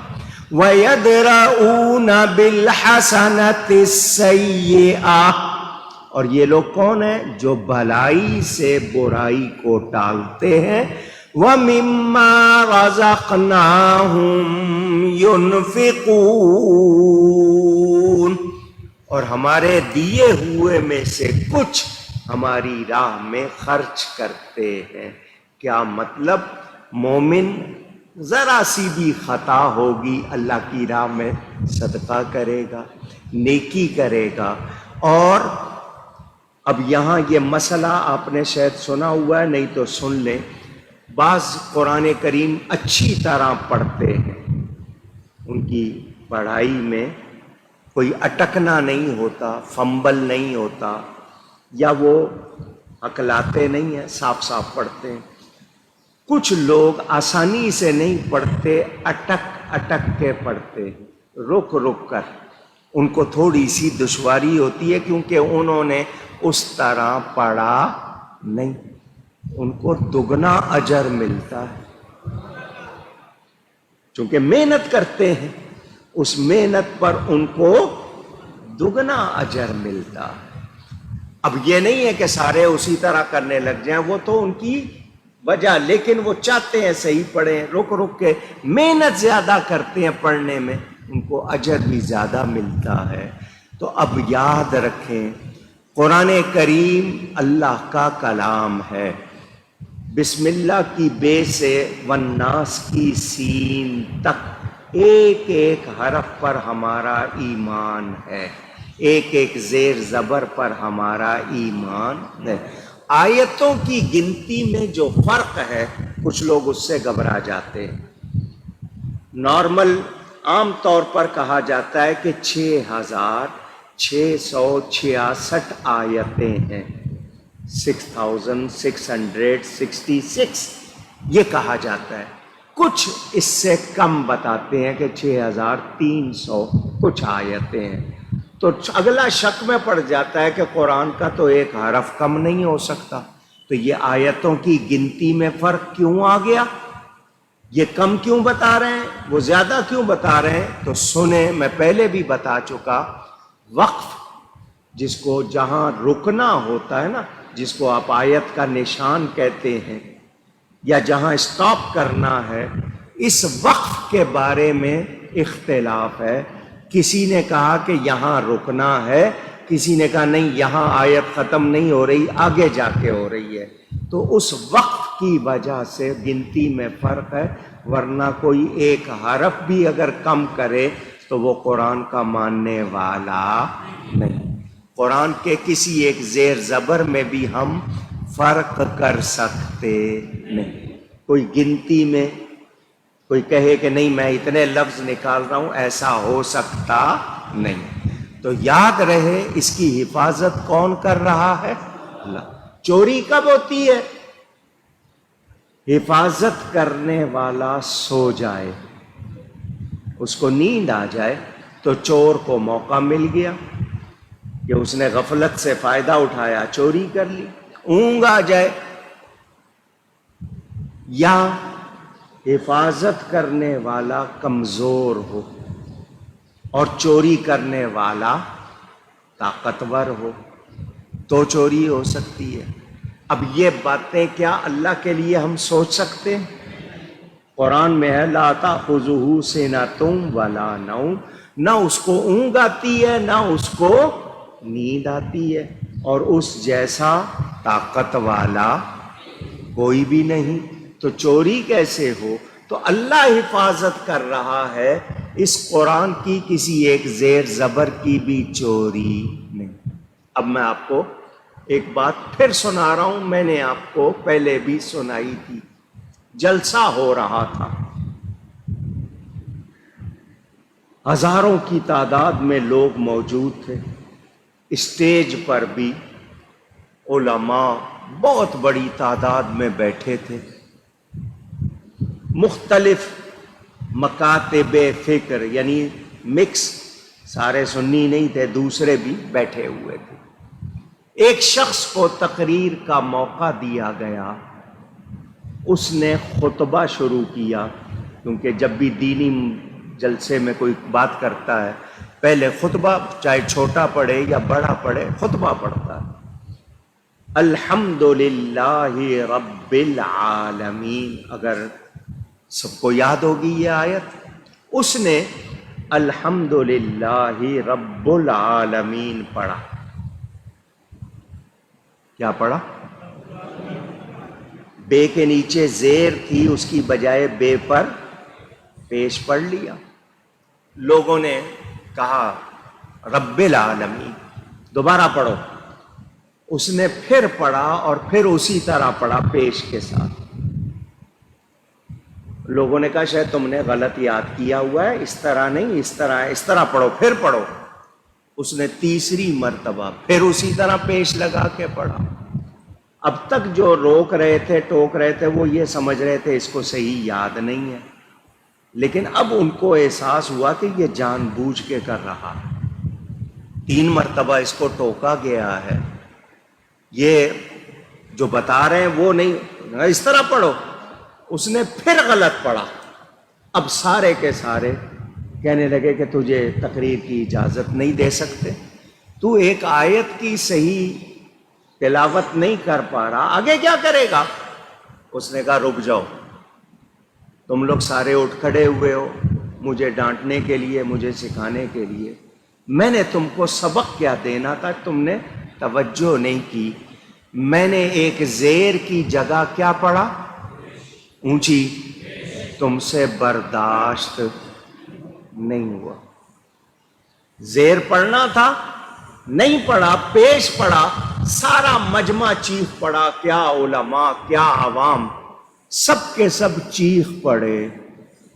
وَيَدْرَؤُونَ بِالْحَسَنَةِ السَّيِّئَةِ، اور یہ لوگ کون ہیں؟ جو بھلائی سے برائی کو ٹالتے ہیں۔ وَمِمَّا رَزَقْنَاهُمْ يُنْفِقُونَ، اور ہمارے دیے ہوئے میں سے کچھ ہماری راہ میں خرچ کرتے ہیں۔ کیا مطلب؟ مومن ذرا سی بھی خطا ہوگی اللہ کی راہ میں صدقہ کرے گا، نیکی کرے گا۔ اور اب یہاں یہ مسئلہ آپ نے شاید سنا ہوا ہے، نہیں تو سن لیں۔ بعض قرآن کریم اچھی طرح پڑھتے ہیں، ان کی پڑھائی میں کوئی اٹکنا نہیں ہوتا، فمبل نہیں ہوتا، یا وہ ہکلاتے نہیں ہیں، صاف صاف پڑھتے ہیں۔ کچھ لوگ آسانی سے نہیں پڑھتے، اٹک اٹک کے پڑھتے ہیں، رک رک کر۔ ان کو تھوڑی سی دشواری ہوتی ہے کیونکہ انہوں نے اس طرح پڑھا نہیں، ان کو دگنا اجر ملتا ہے چونکہ محنت کرتے ہیں، اس محنت پر ان کو دگنا اجر ملتا ہے۔ اب یہ نہیں ہے کہ سارے اسی طرح کرنے لگ جائیں، وہ تو ان کی وجہ، لیکن وہ چاہتے ہیں صحیح پڑھیں، رک رک کے محنت زیادہ کرتے ہیں پڑھنے میں، ان کو اجر بھی زیادہ ملتا ہے۔ تو اب یاد رکھیں قرآن کریم اللہ کا کلام ہے۔ بسم اللہ کی بے سے والناس کی سین تک ایک ایک حرف پر ہمارا ایمان ہے۔ ایک ایک زیر زبر پر ہمارا ایمان ہے۔ آیتوں کی گنتی میں جو فرق ہے کچھ لوگ اس سے گھبرا جاتے ہیں۔ نارمل عام طور پر کہا جاتا ہے کہ 6666 آیتیں ہیں، 6666 یہ کہا جاتا ہے۔ کچھ اس سے کم بتاتے ہیں کہ 6300 کچھ آیتیں ہیں۔ تو اگلا شک میں پڑ جاتا ہے کہ قرآن کا تو ایک حرف کم نہیں ہو سکتا، تو یہ آیتوں کی گنتی میں فرق کیوں آ گیا؟ یہ کم کیوں بتا رہے ہیں، وہ زیادہ کیوں بتا رہے ہیں؟ تو سنیں، میں پہلے بھی بتا چکا، وقف جس کو جہاں رکنا ہوتا ہے نا، جس کو آپ آیت کا نشان کہتے ہیں، یا جہاں اسٹاپ کرنا ہے، اس وقف کے بارے میں اختلاف ہے۔ کسی نے کہا کہ یہاں رکنا ہے، کسی نے کہا نہیں یہاں آیت ختم نہیں ہو رہی، آگے جا کے ہو رہی ہے۔ تو اس وقف کی وجہ سے گنتی میں فرق ہے، ورنہ کوئی ایک حرف بھی اگر کم کرے تو وہ قرآن کا ماننے والا نہیں۔ قرآن کے کسی ایک زیر زبر میں بھی ہم فرق کر سکتے نہیں۔ کوئی گنتی میں کوئی کہے کہ نہیں میں اتنے لفظ نکال رہا ہوں، ایسا ہو سکتا نہیں۔ تو یاد رہے اس کی حفاظت کون کر رہا ہے؟ اللہ۔ چوری کب ہوتی ہے؟ حفاظت کرنے والا سو جائے، اس کو نیند آ جائے تو چور کو موقع مل گیا کہ اس نے غفلت سے فائدہ اٹھایا، چوری کر لی۔ اونگ آ جائے یا حفاظت کرنے والا کمزور ہو اور چوری کرنے والا طاقتور ہو تو چوری ہو سکتی ہے۔ اب یہ باتیں کیا اللہ کے لیے ہم سوچ سکتے ہیں؟ قرآن میں ہے لا تأخذہ سنۃ ولا نوم، نہ اس کو اونگ آتی ہے نہ اس کو نیند آتی ہے، اور اس جیسا طاقت والا کوئی بھی نہیں، تو چوری کیسے ہو؟ تو اللہ حفاظت کر رہا ہے، اس قرآن کی کسی ایک زیر زبر کی بھی چوری نہیں۔ اب میں آپ کو ایک بات پھر سنا رہا ہوں، میں نے آپ کو پہلے بھی سنائی تھی۔ جلسہ ہو رہا تھا، ہزاروں کی تعداد میں لوگ موجود تھے، اسٹیج پر بھی علماء بہت بڑی تعداد میں بیٹھے تھے، مختلف مکاتب فکر یعنی مکس، سارے سنی نہیں تھے، دوسرے بھی بیٹھے ہوئے تھے۔ ایک شخص کو تقریر کا موقع دیا گیا، اس نے خطبہ شروع کیا، کیونکہ جب بھی دینی جلسے میں کوئی بات کرتا ہے پہلے خطبہ، چاہے چھوٹا پڑھے یا بڑا پڑھے، خطبہ پڑھتا ہے۔ الحمدللہ رب العالمین، اگر سب کو یاد ہوگی یہ آیت، اس نے الحمدللہ رب العالمین پڑھا۔ کیا پڑھا؟ بے کے نیچے زیر تھی، اس کی بجائے بے پر پیش پڑھ لیا۔ لوگوں نے کہا رب العالمین، دوبارہ پڑھو۔ اس نے پھر پڑھا اور پھر اسی طرح پڑھا پیش کے ساتھ۔ لوگوں نے کہا شاید تم نے غلط یاد کیا ہوا ہے، اس طرح نہیں، اس طرح پڑھو، پھر پڑھو۔ اس نے تیسری مرتبہ پھر اسی طرح پیش لگا کے پڑھا۔ اب تک جو روک رہے تھے، ٹوک رہے تھے، وہ یہ سمجھ رہے تھے اس کو صحیح یاد نہیں ہے، لیکن اب ان کو احساس ہوا کہ یہ جان بوجھ کے کر رہا ہے۔ 3 مرتبہ اس کو ٹوکا گیا ہے، یہ جو بتا رہے ہیں وہ نہیں، اس طرح پڑھو۔ اس نے پھر غلط پڑھا۔ اب سارے کے سارے کہنے لگے کہ تجھے تقریر کی اجازت نہیں دے سکتے، تو ایک آیت کی صحیح تلاوت نہیں کر پا رہا، آگے کیا کرے گا؟ اس نے کہا رک جاؤ، تم لوگ سارے اٹھ کھڑے ہوئے ہو مجھے ڈانٹنے کے لیے، مجھے سکھانے کے لیے، میں نے تم کو سبق کیا دینا تھا، تم نے توجہ نہیں کی۔ میں نے ایک زیر کی جگہ کیا پڑھا؟ اونچی، تم سے برداشت نہیں ہوا۔ زیر پڑھنا تھا، نہیں پڑا، پیش پڑا، سارا مجمع چیخ پڑا، کیا علماء کیا عوام، سب کے سب چیخ پڑے،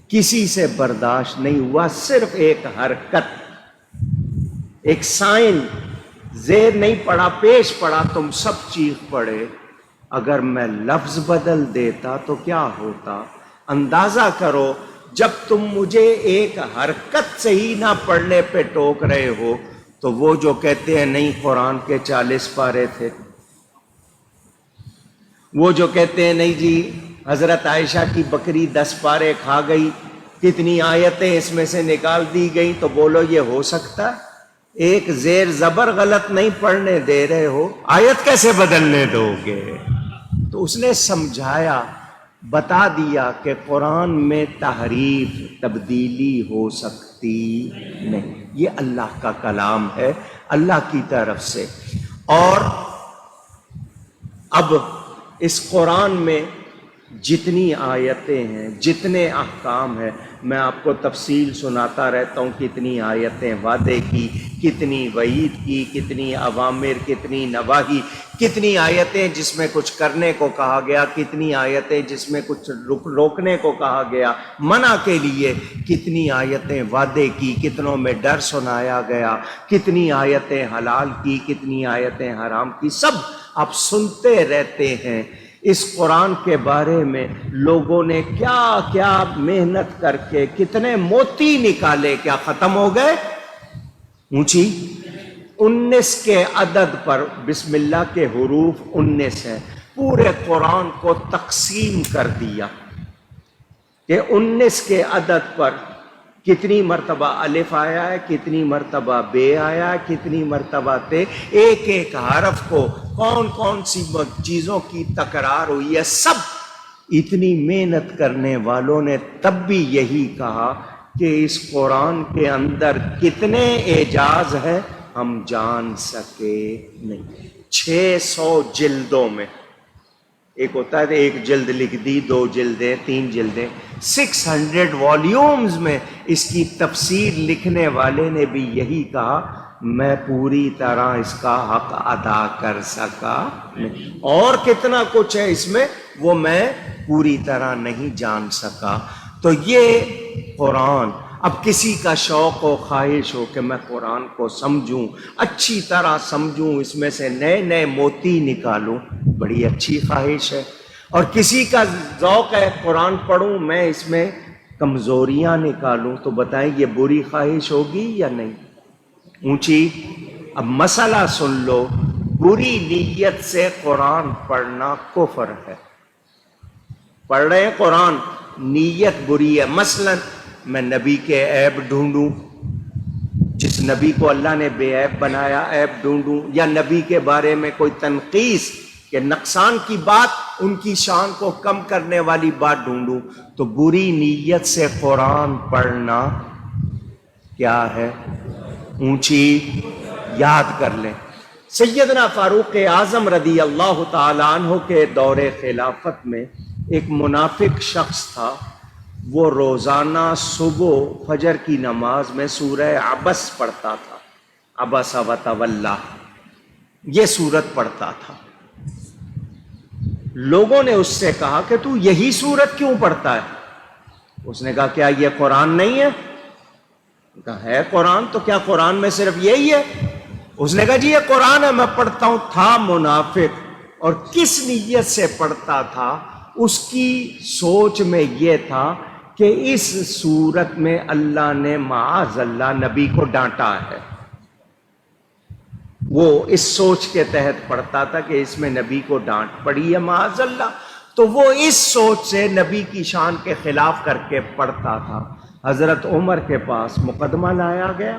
کسی سے برداشت نہیں ہوا، صرف ایک حرکت، ایک سائن، زیر نہیں پڑا، پیش پڑا، تم سب چیخ پڑے۔ اگر میں لفظ بدل دیتا تو کیا ہوتا؟ اندازہ کرو، جب تم مجھے ایک حرکت سے ہی نہ پڑھنے پہ ٹوک رہے ہو، تو وہ جو کہتے ہیں نہیں قرآن کے 40 پارے تھے، وہ جو کہتے ہیں نہیں جی حضرت عائشہ کی بکری 10 پارے کھا گئی، کتنی آیتیں اس میں سے نکال دی گئی، تو بولو یہ ہو سکتا؟ ایک زیر زبر غلط نہیں پڑھنے دے رہے ہو، آیت کیسے بدلنے دو گے؟ تو اس نے سمجھایا، بتا دیا کہ قرآن میں تحریف، تبدیلی ہو سکتی نہیں، یہ اللہ کا کلام ہے اللہ کی طرف سے۔ اور اب اس قرآن میں جتنی آیتیں ہیں، جتنے احکام ہیں، میں آپ کو تفصیل سناتا رہتا ہوں، کتنی آیتیں وعدے کی، کتنی وعید کی، کتنی اوامر، کتنی نواہی، کتنی آیتیں جس میں کچھ کرنے کو کہا گیا، کتنی آیتیں جس میں کچھ روکنے کو کہا گیا منع کے لیے، کتنی آیتیں وعدے کی، کتنوں میں ڈر سنایا گیا، کتنی آیتیں حلال کی، کتنی آیتیں حرام کی، سب آپ سنتے رہتے ہیں۔ اس قرآن کے بارے میں لوگوں نے کیا کیا محنت کر کے کتنے موتی نکالے، کیا ختم ہو گئے؟ اونچی 19 کے عدد پر، بسم اللہ کے حروف 19 ہیں، پورے قرآن کو تقسیم کر دیا کہ 19 کے عدد پر کتنی مرتبہ الف آیا ہے، کتنی مرتبہ بے آیا ہے، کتنی مرتبہ تے، ایک ایک حرف کو کون کون سی چیزوں کی تکرار ہوئی ہے، سب۔ اتنی محنت کرنے والوں نے تب بھی یہی کہا کہ اس قرآن کے اندر کتنے اعجاز ہیں ہم جان سکے نہیں۔ 600 جلدوں میں، ایک ہوتا ہے ایک جلد لکھ دی، 2 جلدیں، 3 جلدیں، 600 والیومز میں اس کی تفسیر لکھنے والے نے بھی یہی کہا، میں پوری طرح اس کا حق ادا کر سکا نہیں، اور کتنا کچھ ہے اس میں وہ میں پوری طرح نہیں جان سکا۔ تو یہ قرآن، اب کسی کا شوق و خواہش ہو کہ میں قرآن کو سمجھوں، اچھی طرح سمجھوں، اس میں سے نئے نئے موتی نکالوں، بڑی اچھی خواہش ہے۔ اور کسی کا ذوق ہے قرآن پڑھوں، میں اس میں کمزوریاں نکالوں، تو بتائیں یہ بری خواہش ہوگی یا نہیں؟ اونچی۔ اب مسئلہ سن لو، بری نیت سے قرآن پڑھنا کفر ہے۔ پڑھ رہے ہیں قرآن، نیت بری ہے، مثلا میں نبی کے عیب ڈھونڈوں، جس نبی کو اللہ نے بے عیب بنایا عیب ڈھونڈوں، یا نبی کے بارے میں کوئی تنقیص کہ نقصان کی بات، ان کی شان کو کم کرنے والی بات ڈھونڈوں، تو بری نیت سے قرآن پڑھنا کیا ہے؟ اونچی یاد کر لیں۔ سیدنا فاروق اعظم رضی اللہ تعالیٰ عنہ کے دور خلافت میں ایک منافق شخص تھا، وہ روزانہ صبح فجر کی نماز میں سورہ عبس پڑھتا تھا، عبس و تولی، یہ سورت پڑھتا تھا۔ لوگوں نے اس سے کہا کہ تو یہی سورت کیوں پڑھتا ہے؟ اس نے کہا کیا یہ قرآن نہیں ہے؟ کہا ہے قرآن، تو کیا قرآن میں صرف یہی ہے؟ اس نے کہا جی یہ قرآن ہے، میں پڑھتا ہوں۔ تھا منافق، اور کس نیت سے پڑھتا تھا؟ اس کی سوچ میں یہ تھا کہ اس صورت میں اللہ نے معاذ اللہ نبی کو ڈانٹا ہے، وہ اس سوچ کے تحت پڑھتا تھا کہ اس میں نبی کو ڈانٹ پڑی ہے معاذ اللہ، تو وہ اس سوچ سے نبی کی شان کے خلاف کر کے پڑھتا تھا۔ حضرت عمر کے پاس مقدمہ لایا گیا،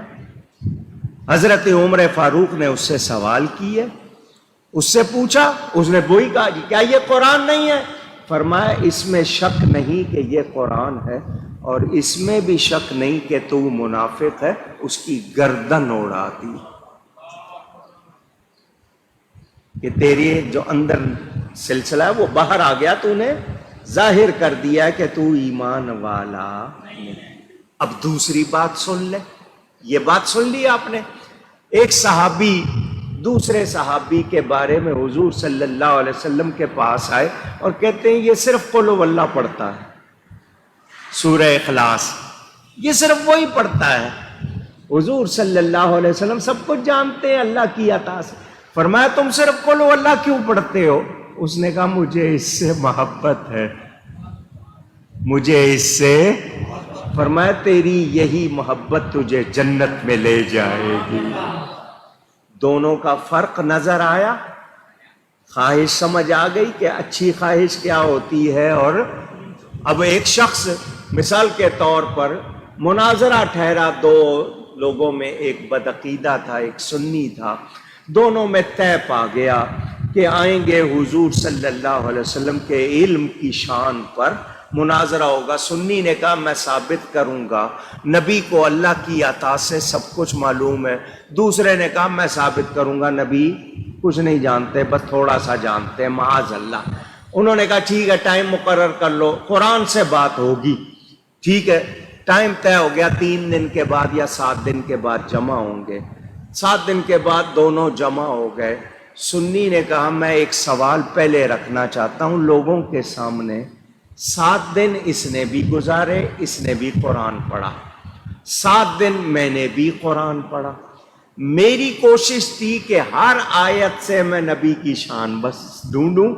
حضرت عمر فاروق نے اس سے سوال کیے، اس سے پوچھا، اس نے وہی کہا جی کیا یہ قرآن نہیں ہے؟ فرمایا اس میں شک نہیں کہ یہ قرآن ہے، اور اس میں بھی شک نہیں کہ تو منافق ہے۔ اس کی گردن اڑا دی کہ تیری جو اندر سلسلہ ہے وہ باہر آ گیا، تو نے ظاہر کر دیا کہ تو ایمان والا نہیں۔ اب دوسری بات سن لے، یہ بات سن لی آپ نے، ایک صحابی دوسرے صحابی کے بارے میں حضور صلی اللہ علیہ وسلم کے پاس آئے اور کہتے ہیں یہ صرف قل ہو اللہ پڑھتا ہے، سورہ اخلاص، یہ صرف وہی پڑھتا ہے۔ حضور صلی اللہ علیہ وسلم سب کچھ جانتے ہیں اللہ کی عطا سے، فرمایا تم صرف قل ہو اللہ کیوں پڑھتے ہو؟ اس نے کہا مجھے اس سے محبت ہے، مجھے اس سے۔ فرمایا تیری یہی محبت تجھے جنت میں لے جائے گی۔ دونوں کا فرق نظر آیا، خواہش سمجھ آ گئی کہ اچھی خواہش کیا ہوتی ہے۔ اور اب ایک شخص مثال کے طور پر مناظرہ ٹھہرا، دو لوگوں میں، ایک بدعقیدہ تھا ایک سنی تھا، دونوں میں طے پا گیا کہ آئیں گے حضور صلی اللہ علیہ وسلم کے علم کی شان پر مناظرہ ہوگا۔ سنی نے کہا میں ثابت کروں گا نبی کو اللہ کی عطا سے سب کچھ معلوم ہے، دوسرے نے کہا میں ثابت کروں گا نبی کچھ نہیں جانتے، بس تھوڑا سا جانتے ہیں معاذ اللہ۔ انہوں نے کہا ٹھیک ہے ٹائم مقرر کر لو، قرآن سے بات ہوگی۔ ٹھیک ہے، ٹائم طے ہو گیا، 3 دن کے بعد یا 7 دن کے بعد جمع ہوں گے۔ 7 دن کے بعد دونوں جمع ہو گئے۔ سنی نے کہا میں ایک سوال پہلے رکھنا چاہتا ہوں لوگوں کے سامنے۔ 7 دن اس نے بھی گزارے، اس نے بھی قرآن پڑھا، 7 دن میں نے بھی قرآن پڑھا۔ میری کوشش تھی کہ ہر آیت سے میں نبی کی شان بس ڈھونڈوں،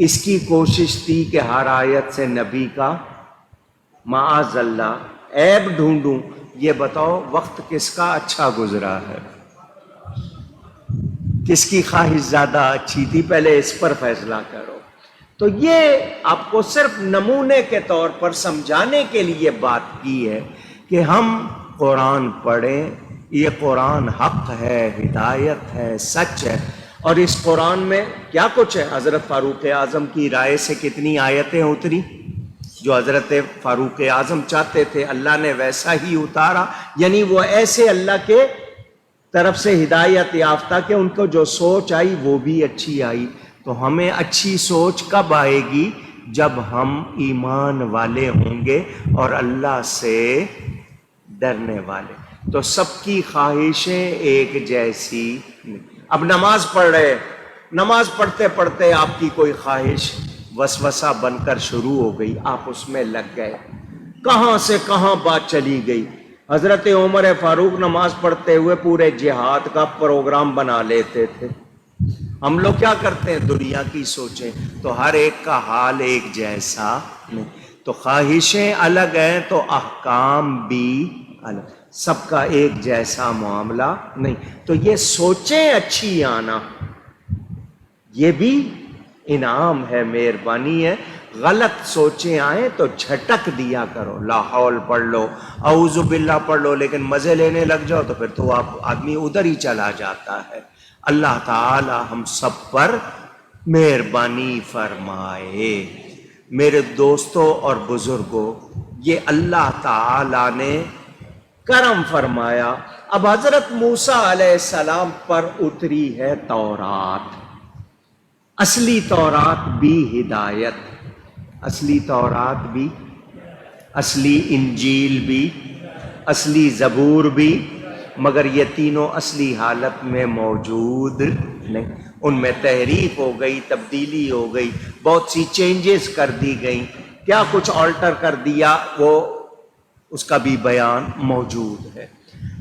اس کی کوشش تھی کہ ہر آیت سے نبی کا معاذ اللہ عیب ڈھونڈوں۔ یہ بتاؤ وقت کس کا اچھا گزرا ہے؟ کس کی خواہش زیادہ اچھی تھی؟ پہلے اس پر فیصلہ کرو۔ تو یہ آپ کو صرف نمونے کے طور پر سمجھانے کے لیے بات کی ہے کہ ہم قرآن پڑھیں، یہ قرآن حق ہے، ہدایت ہے، سچ ہے۔ اور اس قرآن میں کیا کچھ ہے؟ حضرت فاروق اعظم کی رائے سے کتنی آیتیں اتری، جو حضرت فاروق اعظم چاہتے تھے اللہ نے ویسا ہی اتارا، یعنی وہ ایسے اللہ کے طرف سے ہدایت یافتہ کہ ان کو جو سوچ آئی وہ بھی اچھی آئی۔ تو ہمیں اچھی سوچ کب آئے گی؟ جب ہم ایمان والے ہوں گے اور اللہ سے ڈرنے والے۔ تو سب کی خواہشیں ایک جیسی نہیں۔ اب نماز پڑھ رہے، نماز پڑھتے پڑھتے آپ کی کوئی خواہش وسوسہ بن کر شروع ہو گئی، آپ اس میں لگ گئے، کہاں سے کہاں بات چلی گئی۔ حضرت عمر فاروق نماز پڑھتے ہوئے پورے جہاد کا پروگرام بنا لیتے تھے۔ ہم لوگ کیا کرتے ہیں؟ دنیا کی سوچیں۔ تو ہر ایک کا حال ایک جیسا نہیں، تو خواہشیں الگ ہیں تو احکام بھی الگ، سب کا ایک جیسا معاملہ نہیں۔ تو یہ سوچیں اچھی آنا یہ بھی انعام ہے، مہربانی ہے۔ غلط سوچیں آئیں تو جھٹک دیا کرو، لا حول پڑھ لو، اعوذ باللہ پڑھ لو، لیکن مزے لینے لگ جاؤ تو پھر تو آدمی ادھر ہی چلا جاتا ہے۔ اللہ تعالی ہم سب پر مہربانی فرمائے۔ میرے دوستوں اور بزرگوں، یہ اللہ تعالی نے کرم فرمایا۔ اب حضرت موسیٰ علیہ السلام پر اتری ہے تورات، اصلی تورات بھی ہدایت، اصلی تورات بھی، اصلی انجیل بھی، اصلی زبور بھی، مگر یہ تینوں اصلی حالت میں موجود نہیں۔ ان میں تحریف ہو گئی، تبدیلی ہو گئی، بہت سی چینجز کر دی گئیں، کیا کچھ آلٹر کر دیا، وہ اس کا بھی بیان موجود ہے۔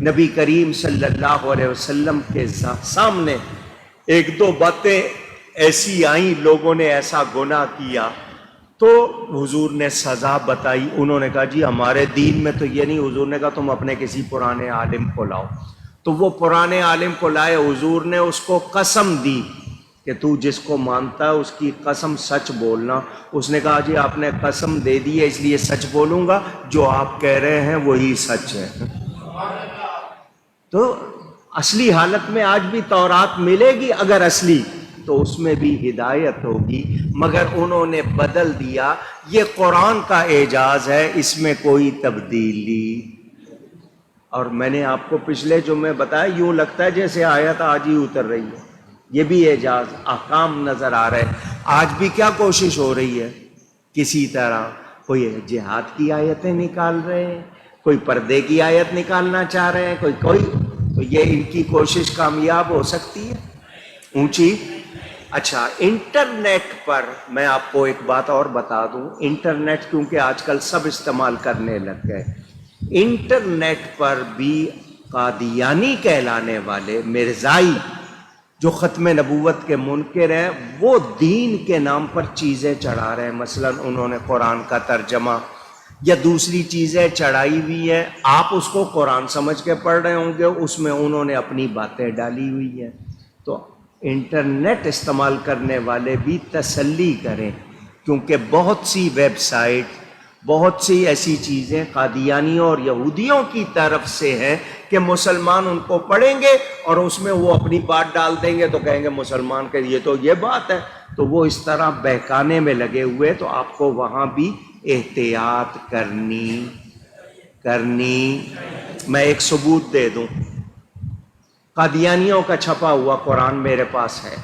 نبی کریم صلی اللہ علیہ وسلم کے سامنے 1-2 باتیں ایسی آئیں، لوگوں نے ایسا گناہ کیا تو حضور نے سزا بتائی۔ انہوں نے کہا جی ہمارے دین میں تو یہ نہیں۔ حضور نے کہا تم اپنے کسی پرانے عالم کو لاؤ۔ تو وہ پرانے عالم کو لائے، حضور نے اس کو قسم دی کہ تو جس کو مانتا ہے اس کی قسم سچ بولنا۔ اس نے کہا جی آپ نے قسم دے دی ہے اس لیے سچ بولوں گا، جو آپ کہہ رہے ہیں وہی سچ ہے۔ تو اصلی حالت میں آج بھی تورات ملے گی اگر اصلی، تو اس میں بھی ہدایت ہوگی، مگر انہوں نے بدل دیا۔ یہ قرآن کا اعجاز ہے، اس میں کوئی تبدیلی۔ اور میں نے آپ کو پچھلے جمعے بتایا، یوں لگتا ہے جیسے آیت آج ہی اتر رہی ہے، یہ بھی اعجاز، احکام نظر آ رہے ہیں۔ آج بھی کیا کوشش ہو رہی ہے؟ کسی طرح کوئی جہاد کی آیتیں نکال رہے ہیں، کوئی پردے کی آیت نکالنا چاہ رہے ہیں، کوئی تو یہ ان کی کوشش کامیاب ہو سکتی ہے اونچی؟ اچھا، انٹرنیٹ پر میں آپ کو ایک بات اور بتا دوں، انٹرنیٹ کیونکہ آج کل سب استعمال کرنے لگ گئے، انٹرنیٹ پر بھی قادیانی کہلانے والے مرزائی جو ختم نبوت کے منکر ہیں، وہ دین کے نام پر چیزیں چڑھا رہے ہیں. مثلا انہوں نے قرآن کا ترجمہ یا دوسری چیزیں چڑھائی ہوئی ہیں، آپ اس کو قرآن سمجھ کے پڑھ رہے ہوں گے، اس میں انہوں نے اپنی باتیں ڈالی ہوئی ہیں. تو انٹرنیٹ استعمال کرنے والے بھی تسلی کریں، کیونکہ بہت سی ویب سائٹ، بہت سی ایسی چیزیں قادیانیوں اور یہودیوں کی طرف سے ہیں کہ مسلمان ان کو پڑھیں گے اور اس میں وہ اپنی بات ڈال دیں گے تو کہیں گے مسلمان کے یہ تو یہ بات ہے، تو وہ اس طرح بہکانے میں لگے ہوئے. تو آپ کو وہاں بھی احتیاط کرنی. میں ایک ثبوت دے دوں، قادیانیوں کا چھپا ہوا قرآن میرے پاس ہے،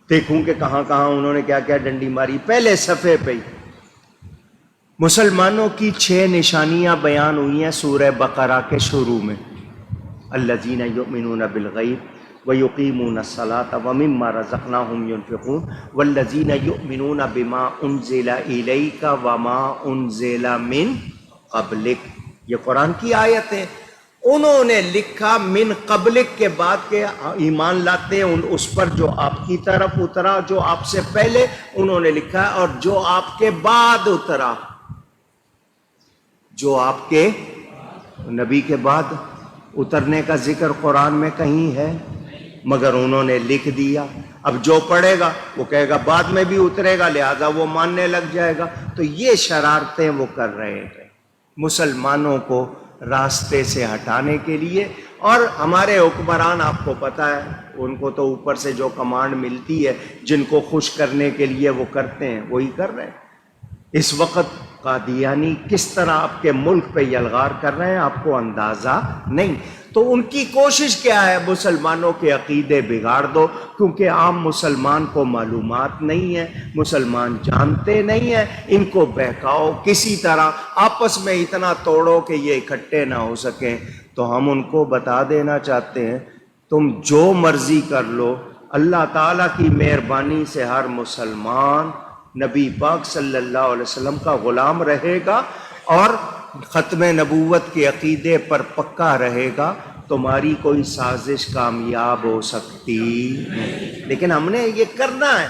دیکھوں کہ کہاں کہاں انہوں نے کیا کیا ڈنڈی ماری. پہلے صفحے پہ ہی مسلمانوں کی 6 نشانیاں بیان ہوئی ہیں سورہ بقرہ کے شروع میں. الذین یؤمنون بالغیب ویقیمون الصلاۃ ومما رزقناہم ینفقون والذین یؤمنون بما انزل الیک وما انزل من قبلک. یہ قرآن کی آیت ہے. انہوں نے لکھا من قبلک کے بعد کہ ایمان لاتے ہیں اس پر جو آپ کی طرف اترا، جو آپ سے پہلے انہوں نے لکھا ہے، اور جو آپ کے بعد اترا، جو آپ کے نبی کے بعد اترنے کا ذکر قرآن میں کہیں ہے، مگر انہوں نے لکھ دیا. اب جو پڑھے گا وہ کہے گا بعد میں بھی اترے گا، لہذا وہ ماننے لگ جائے گا. تو یہ شرارتیں وہ کر رہے ہیں مسلمانوں کو راستے سے ہٹانے کے لیے. اور ہمارے حکمران آپ کو پتہ ہے، ان کو تو اوپر سے جو کمانڈ ملتی ہے، جن کو خوش کرنے کے لیے وہ کرتے ہیں، وہی کر رہے ہیں. اس وقت قادیانی کس طرح آپ کے ملک پہ یلغار کر رہے ہیں آپ کو اندازہ نہیں. تو ان کی کوشش کیا ہے؟ مسلمانوں کے عقیدے بگاڑ دو، کیونکہ عام مسلمان کو معلومات نہیں ہے، مسلمان جانتے نہیں ہیں. ان کو بہکاؤ، کسی طرح آپس میں اتنا توڑو کہ یہ اکٹھے نہ ہو سکیں. تو ہم ان کو بتا دینا چاہتے ہیں تم جو مرضی کر لو، اللہ تعالیٰ کی مہربانی سے ہر مسلمان نبی پاک صلی اللہ علیہ وسلم کا غلام رہے گا اور ختم نبوت کے عقیدے پر پکا رہے گا. تمہاری کوئی سازش کامیاب ہو سکتی نہیں. لیکن ہم نے یہ کرنا ہے،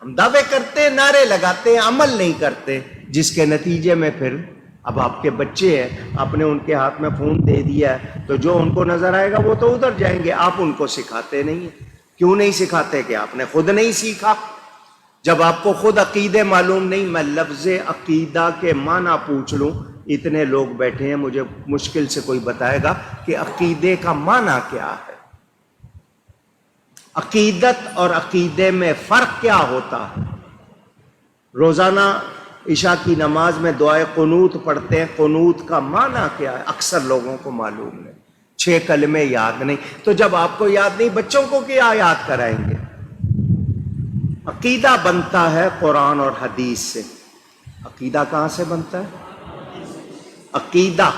ہم دعوے کرتے ہیں، نعرے لگاتے ہیں، عمل نہیں کرتے، جس کے نتیجے میں پھر اب آپ کے بچے ہیں، آپ نے ان کے ہاتھ میں فون دے دیا ہے، تو جو ان کو نظر آئے گا وہ تو ادھر جائیں گے. آپ ان کو سکھاتے نہیں ہیں. کیوں نہیں سکھاتے؟ کہ آپ نے خود نہیں سیکھا. جب آپ کو خود عقیدے معلوم نہیں، میں لفظ عقیدہ کے معنی پوچھ لوں، اتنے لوگ بیٹھے ہیں، مجھے مشکل سے کوئی بتائے گا کہ عقیدے کا معنی کیا ہے، عقیدت اور عقیدے میں فرق کیا ہوتا ہے. روزانہ عشاء کی نماز میں دعائے قنوت پڑھتے ہیں، قنوت کا معنی کیا ہے؟ اکثر لوگوں کو معلوم نہیں. 6 کلمے یاد نہیں. تو جب آپ کو یاد نہیں، بچوں کو کیا یاد کرائیں گے؟ عقیدہ بنتا ہے قرآن اور حدیث سے. عقیدہ کہاں سے بنتا ہے؟ عقیدہ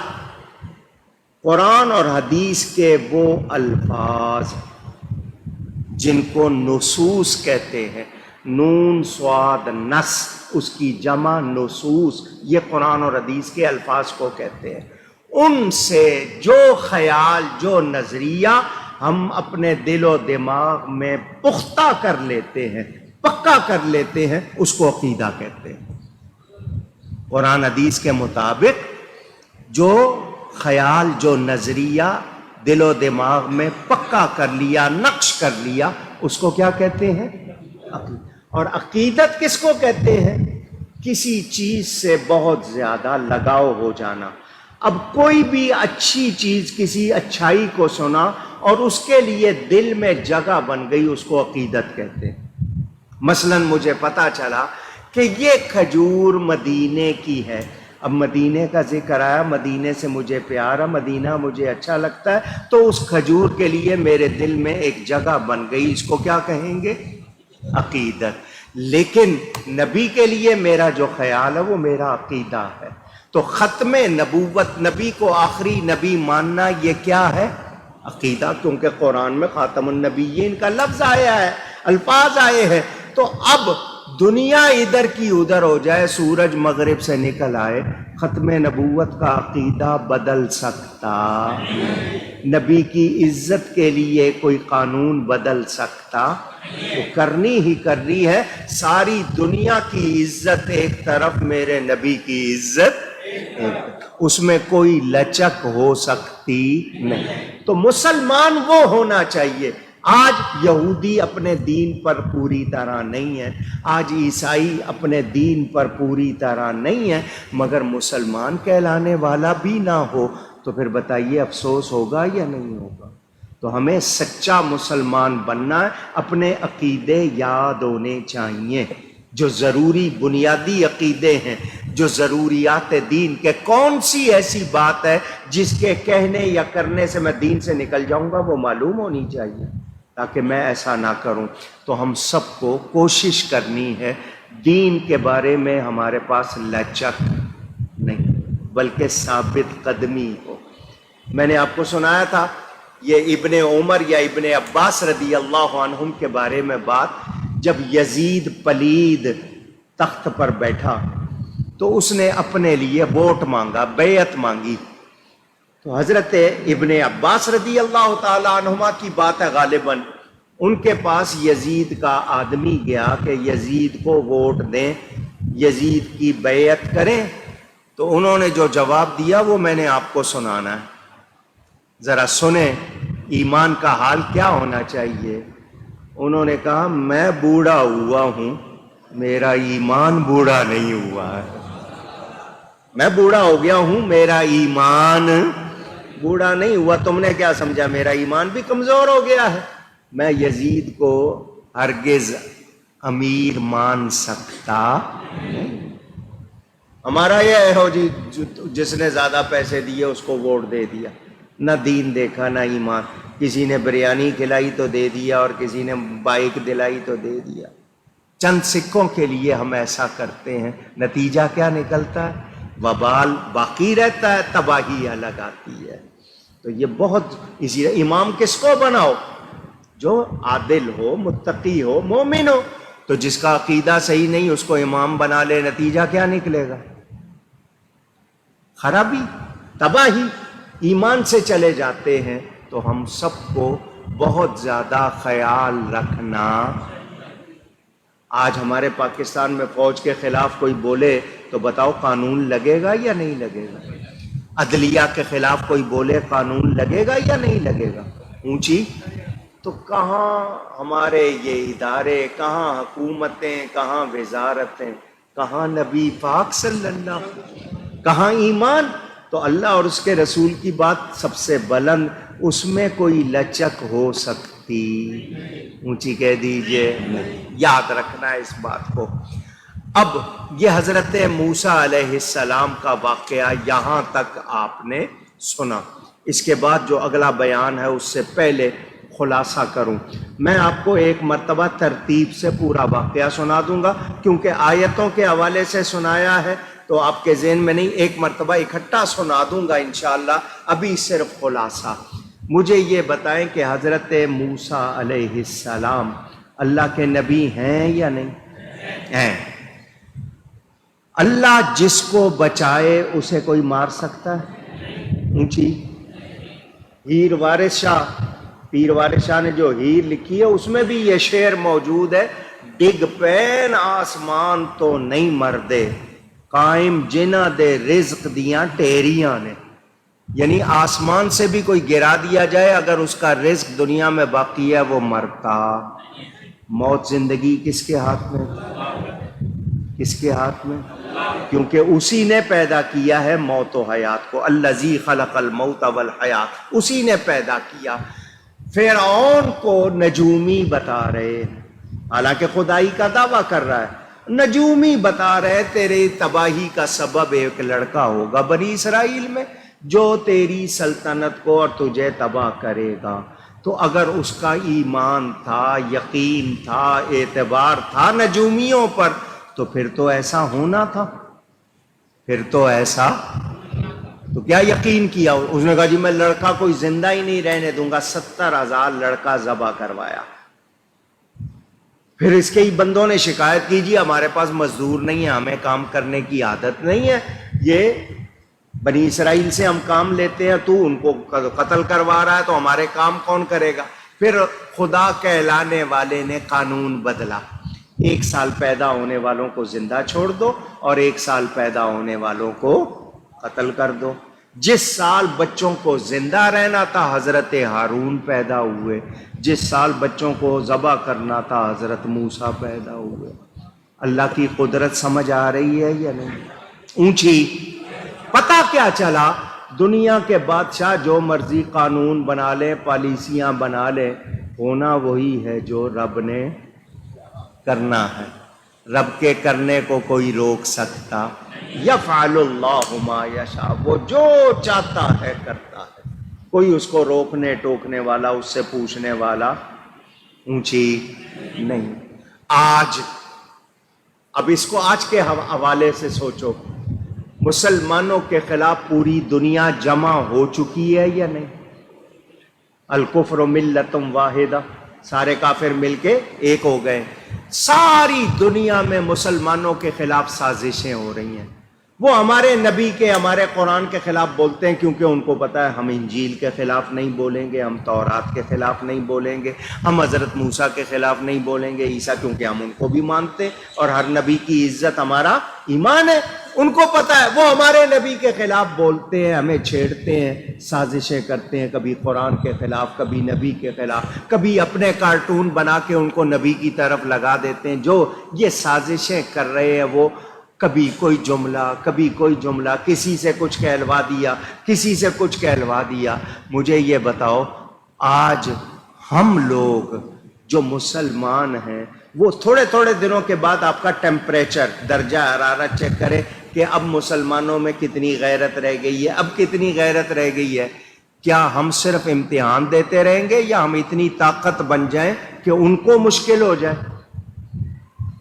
قرآن اور حدیث کے وہ الفاظ جن کو نصوص کہتے ہیں، نون صاد نص، اس کی جمع نصوص، یہ قرآن اور حدیث کے الفاظ کو کہتے ہیں. ان سے جو خیال، جو نظریہ ہم اپنے دل و دماغ میں پختہ کر لیتے ہیں، پکا کر لیتے ہیں، اس کو عقیدہ کہتے ہیں. قرآن حدیث کے مطابق جو خیال، جو نظریہ دل و دماغ میں پکا کر لیا، نقش کر لیا، اس کو کیا کہتے ہیں؟ عقیدہ. اور عقیدت کس کو کہتے ہیں؟ کسی چیز سے بہت زیادہ لگاؤ ہو جانا. اب کوئی بھی اچھی چیز، کسی اچھائی کو سنا اور اس کے لیے دل میں جگہ بن گئی، اس کو عقیدت کہتے ہیں. مثلا مجھے پتا چلا کہ یہ کھجور مدینے کی ہے. اب مدینے کا ذکر آیا، مدینے سے مجھے پیار ہے، مدینہ مجھے اچھا لگتا ہے، تو اس کھجور کے لیے میرے دل میں ایک جگہ بن گئی. اس کو کیا کہیں گے؟ عقیدت. لیکن نبی کے لیے میرا جو خیال ہے وہ میرا عقیدہ ہے. تو ختم نبوت، نبی کو آخری نبی ماننا، یہ کیا ہے؟ عقیدہ، کیونکہ قرآن میں خاتم النبیین کا لفظ آیا ہے، الفاظ آئے ہیں۔ تو اب دنیا ادھر کی ادھر ہو جائے، سورج مغرب سے نکل آئے، ختم نبوت کا عقیدہ بدل سکتا؟ نبی کی عزت کے لیے کوئی قانون بدل سکتا؟ وہ کرنی ہی کرنی ہے۔ ساری دنیا کی عزت ایک طرف، میرے نبی کی عزت ایک طرف، اس میں کوئی لچک ہو سکتی نہیں۔ تو مسلمان وہ ہونا چاہیے۔ آج یہودی اپنے دین پر پوری طرح نہیں ہے، آج عیسائی اپنے دین پر پوری طرح نہیں ہے، مگر مسلمان کہلانے والا بھی نہ ہو تو پھر بتائیے افسوس ہوگا یا نہیں ہوگا؟ تو ہمیں سچا مسلمان بننا ہے، اپنے عقیدے یاد ہونے چاہیے، جو ضروری بنیادی عقیدے ہیں، جو ضروریات دین کے۔ کون سی ایسی بات ہے جس کے کہنے یا کرنے سے میں دین سے نکل جاؤں گا؟ وہ معلوم ہونی چاہیے تاکہ میں ایسا نہ کروں۔ تو ہم سب کو کوشش کرنی ہے دین کے بارے میں ہمارے پاس لچک نہیں بلکہ ثابت قدمی ہو۔ میں نے آپ کو سنایا تھا یہ ابن عمر یا ابن عباس رضی اللہ عنہم کے بارے میں بات، جب یزید پلید تخت پر بیٹھا تو اس نے اپنے لیے ووٹ مانگا، بیعت مانگی۔ تو حضرت ابن عباس رضی اللہ تعالی عنہما کی بات ہے غالباً، ان کے پاس یزید کا آدمی گیا کہ یزید کو ووٹ دیں، یزید کی بیعت کریں۔ تو انہوں نے جو جواب دیا وہ میں نے آپ کو سنانا ہے، ذرا سنیں ایمان کا حال کیا ہونا چاہیے۔ انہوں نے کہا میں بوڑھا ہوا ہوں، میرا ایمان بوڑھا نہیں ہوا ہے۔ میں بوڑھا ہو گیا ہوں، میرا ایمان بوڑھا نہیں ہوا۔ تم نے کیا سمجھا میرا ایمان بھی کمزور ہو گیا ہے؟ میں یزید کو ہرگز امیر مان سکتا نہیں۔ ہمارا یہ ہے ہو جی، جس نے زیادہ پیسے دیے اس کو ووٹ دے دیا، نہ دین دیکھا نہ ایمان۔ کسی نے بریانی کھلائی تو دے دیا، اور کسی نے بائک دلائی تو دے دیا۔ چند سکوں کے لیے ہم ایسا کرتے ہیں، نتیجہ کیا نکلتا ہے؟ وبال باقی رہتا ہے، تباہی الگ آتی ہے۔ تو یہ بہت، اسی لیے امام کس کو بناؤ؟ جو عادل ہو، متقی ہو، مومن ہو۔ تو جس کا عقیدہ صحیح نہیں اس کو امام بنا لے، نتیجہ کیا نکلے گا؟ خرابی، تباہی۔ ایمان سے چلے جاتے ہیں تو ہم سب کو بہت زیادہ خیال رکھنا۔ آج ہمارے پاکستان میں فوج کے خلاف کوئی بولے تو بتاؤ قانون لگے گا یا نہیں لگے گا؟ عدلیہ کے خلاف کوئی بولے قانون لگے گا یا نہیں لگے گا؟ اونچی تو کہاں ہمارے یہ ادارے، کہاں حکومتیں، کہاں وزارتیں، کہاں نبی پاک صلی اللہ علیہ وسلم، کہاں ایمان؟ تو اللہ اور اس کے رسول کی بات سب سے بلند، اس میں کوئی لچک ہو سکتی؟ اونچی کہہ دیجئے نہیں۔ یاد رکھنا ہے اس بات کو۔ اب یہ حضرت موسیٰ علیہ السلام کا واقعہ یہاں تک آپ نے سنا۔ اس کے بعد جو اگلا بیان ہے اس سے پہلے خلاصہ کروں، میں آپ کو ایک مرتبہ ترتیب سے پورا واقعہ سنا دوں گا، کیونکہ آیتوں کے حوالے سے سنایا ہے تو آپ کے ذہن میں نہیں، ایک مرتبہ اکٹھا سنا دوں گا انشاءاللہ۔ ابھی صرف خلاصہ مجھے یہ بتائیں کہ حضرت موسیٰ علیہ السلام اللہ کے نبی ہیں یا نہیں ہیں؟ اللہ جس کو بچائے اسے کوئی مار سکتا ہے؟ اونچی ہیر وارث شاہ، پیر وارث شاہ نے جو ہیر لکھی ہے اس میں بھی یہ شعر موجود ہے، ڈگ پین آسمان تو نہیں مردے، قائم جنہ دے رزق دیاں ٹیریاں نے۔ یعنی آسمان سے بھی کوئی گرا دیا جائے، اگر اس کا رزق دنیا میں باقی ہے وہ مرتا۔ موت زندگی کس کے ہاتھ میں؟ کس کے ہاتھ میں؟ کیونکہ اسی نے پیدا کیا ہے موت و حیات کو، الذی خلق الموت والحیات، اسی نے پیدا کیا۔ فرعون کو نجومی بتا رہے ہیں، حالانکہ خدائی کا دعویٰ کر رہا ہے، نجومی بتا رہے تیری تباہی کا سبب ایک لڑکا ہوگا بنی اسرائیل میں جو تیری سلطنت کو اور تجھے تباہ کرے گا۔ تو اگر اس کا ایمان تھا، یقین تھا، اعتبار تھا نجومیوں پر، تو پھر تو ایسا ہونا تھا۔ پھر تو ایسا تو کیا یقین کیا؟ اس نے کہا جی میں لڑکا کوئی زندہ ہی نہیں رہنے دوں گا. 70,000 لڑکا ذبح کروایا. پھر اس کے ہی بندوں نے شکایت کی جی ہمارے پاس مزدور نہیں ہے, ہمیں کام کرنے کی عادت نہیں ہے, یہ بنی اسرائیل سے ہم کام لیتے ہیں, تو ان کو قتل کروا رہا ہے, تو ہمارے کام کون کرے گا؟ پھر خدا کہلانے والے نے قانون بدلا, 1 سال پیدا ہونے والوں کو زندہ چھوڑ دو اور 1 سال پیدا ہونے والوں کو قتل کر دو. جس سال بچوں کو زندہ رہنا تھا حضرت ہارون پیدا ہوئے, جس سال بچوں کو ذبح کرنا تھا حضرت موسیٰ پیدا ہوئے. اللہ کی قدرت سمجھ آ رہی ہے یا نہیں؟ اونچی. پتہ کیا چلا؟ دنیا کے بادشاہ جو مرضی قانون بنا لے, پالیسیاں بنا لے, ہونا وہی ہے جو رب نے کرنا ہے. رب کے کرنے کو کوئی روک سکتا؟ یفعل اللہ ما یشاء, وہ جو چاہتا ہے کرتا ہے, کوئی اس کو روکنے ٹوکنے والا, اس سے پوچھنے والا اونچی نہیں. آج اب اس کو آج کے حوالے سے سوچو, مسلمانوں کے خلاف پوری دنیا جمع ہو چکی ہے یا نہیں؟ الکفر ملت واحدہ, سارے کافر مل کے ایک ہو گئے. ساری دنیا میں مسلمانوں کے خلاف سازشیں ہو رہی ہیں. وہ ہمارے نبی کے, ہمارے قرآن کے خلاف بولتے ہیں کیونکہ ان کو پتہ ہے ہم انجیل کے خلاف نہیں بولیں گے, ہم تورات کے خلاف نہیں بولیں گے, ہم حضرت موسیٰ کے خلاف نہیں بولیں گے, عیسیٰ, کیونکہ ہم ان کو بھی مانتے ہیں اور ہر نبی کی عزت ہمارا ایمان ہے. ان کو پتہ ہے وہ ہمارے نبی کے خلاف بولتے ہیں, ہمیں چھیڑتے ہیں, سازشیں کرتے ہیں, کبھی قرآن کے خلاف, کبھی نبی کے خلاف, کبھی اپنے کارٹون بنا کے ان کو نبی کی طرف لگا دیتے ہیں. جو یہ سازشیں کر رہے ہیں وہ کبھی کوئی جملہ, کبھی کوئی جملہ, کسی سے کچھ کہلوا دیا, کسی سے کچھ کہلوا دیا. مجھے یہ بتاؤ, آج ہم لوگ جو مسلمان ہیں وہ تھوڑے تھوڑے دنوں کے بعد آپ کا ٹیمپریچر, درجہ حرارت چیک کرے کہ اب مسلمانوں میں کتنی غیرت رہ گئی ہے, اب کتنی غیرت رہ گئی ہے. کیا ہم صرف امتحان دیتے رہیں گے یا ہم اتنی طاقت بن جائیں کہ ان کو مشکل ہو جائے؟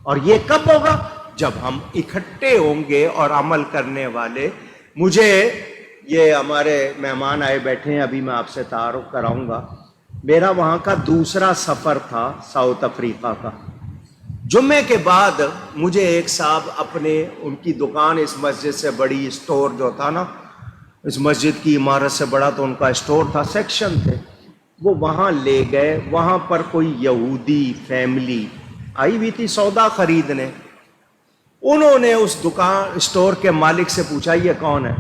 اور یہ کب ہوگا؟ جب ہم اکٹھے ہوں گے اور عمل کرنے والے. مجھے یہ ہمارے مہمان آئے بیٹھے ہیں, ابھی میں آپ سے تعارف کراؤں گا. میرا وہاں کا دوسرا سفر تھا ساؤتھ افریقہ کا. جمعے کے بعد مجھے ایک صاحب اپنے, ان کی دکان اس مسجد سے بڑی, اسٹور جو تھا نا اس مسجد کی عمارت سے بڑا, تو ان کا اسٹور تھا, سیکشن تھے, وہ وہاں لے گئے. وہاں پر کوئی یہودی فیملی آئی ہوئی تھی سودا خریدنے. انہوں نے اس دکان اسٹور کے مالک سے پوچھا یہ کون ہے؟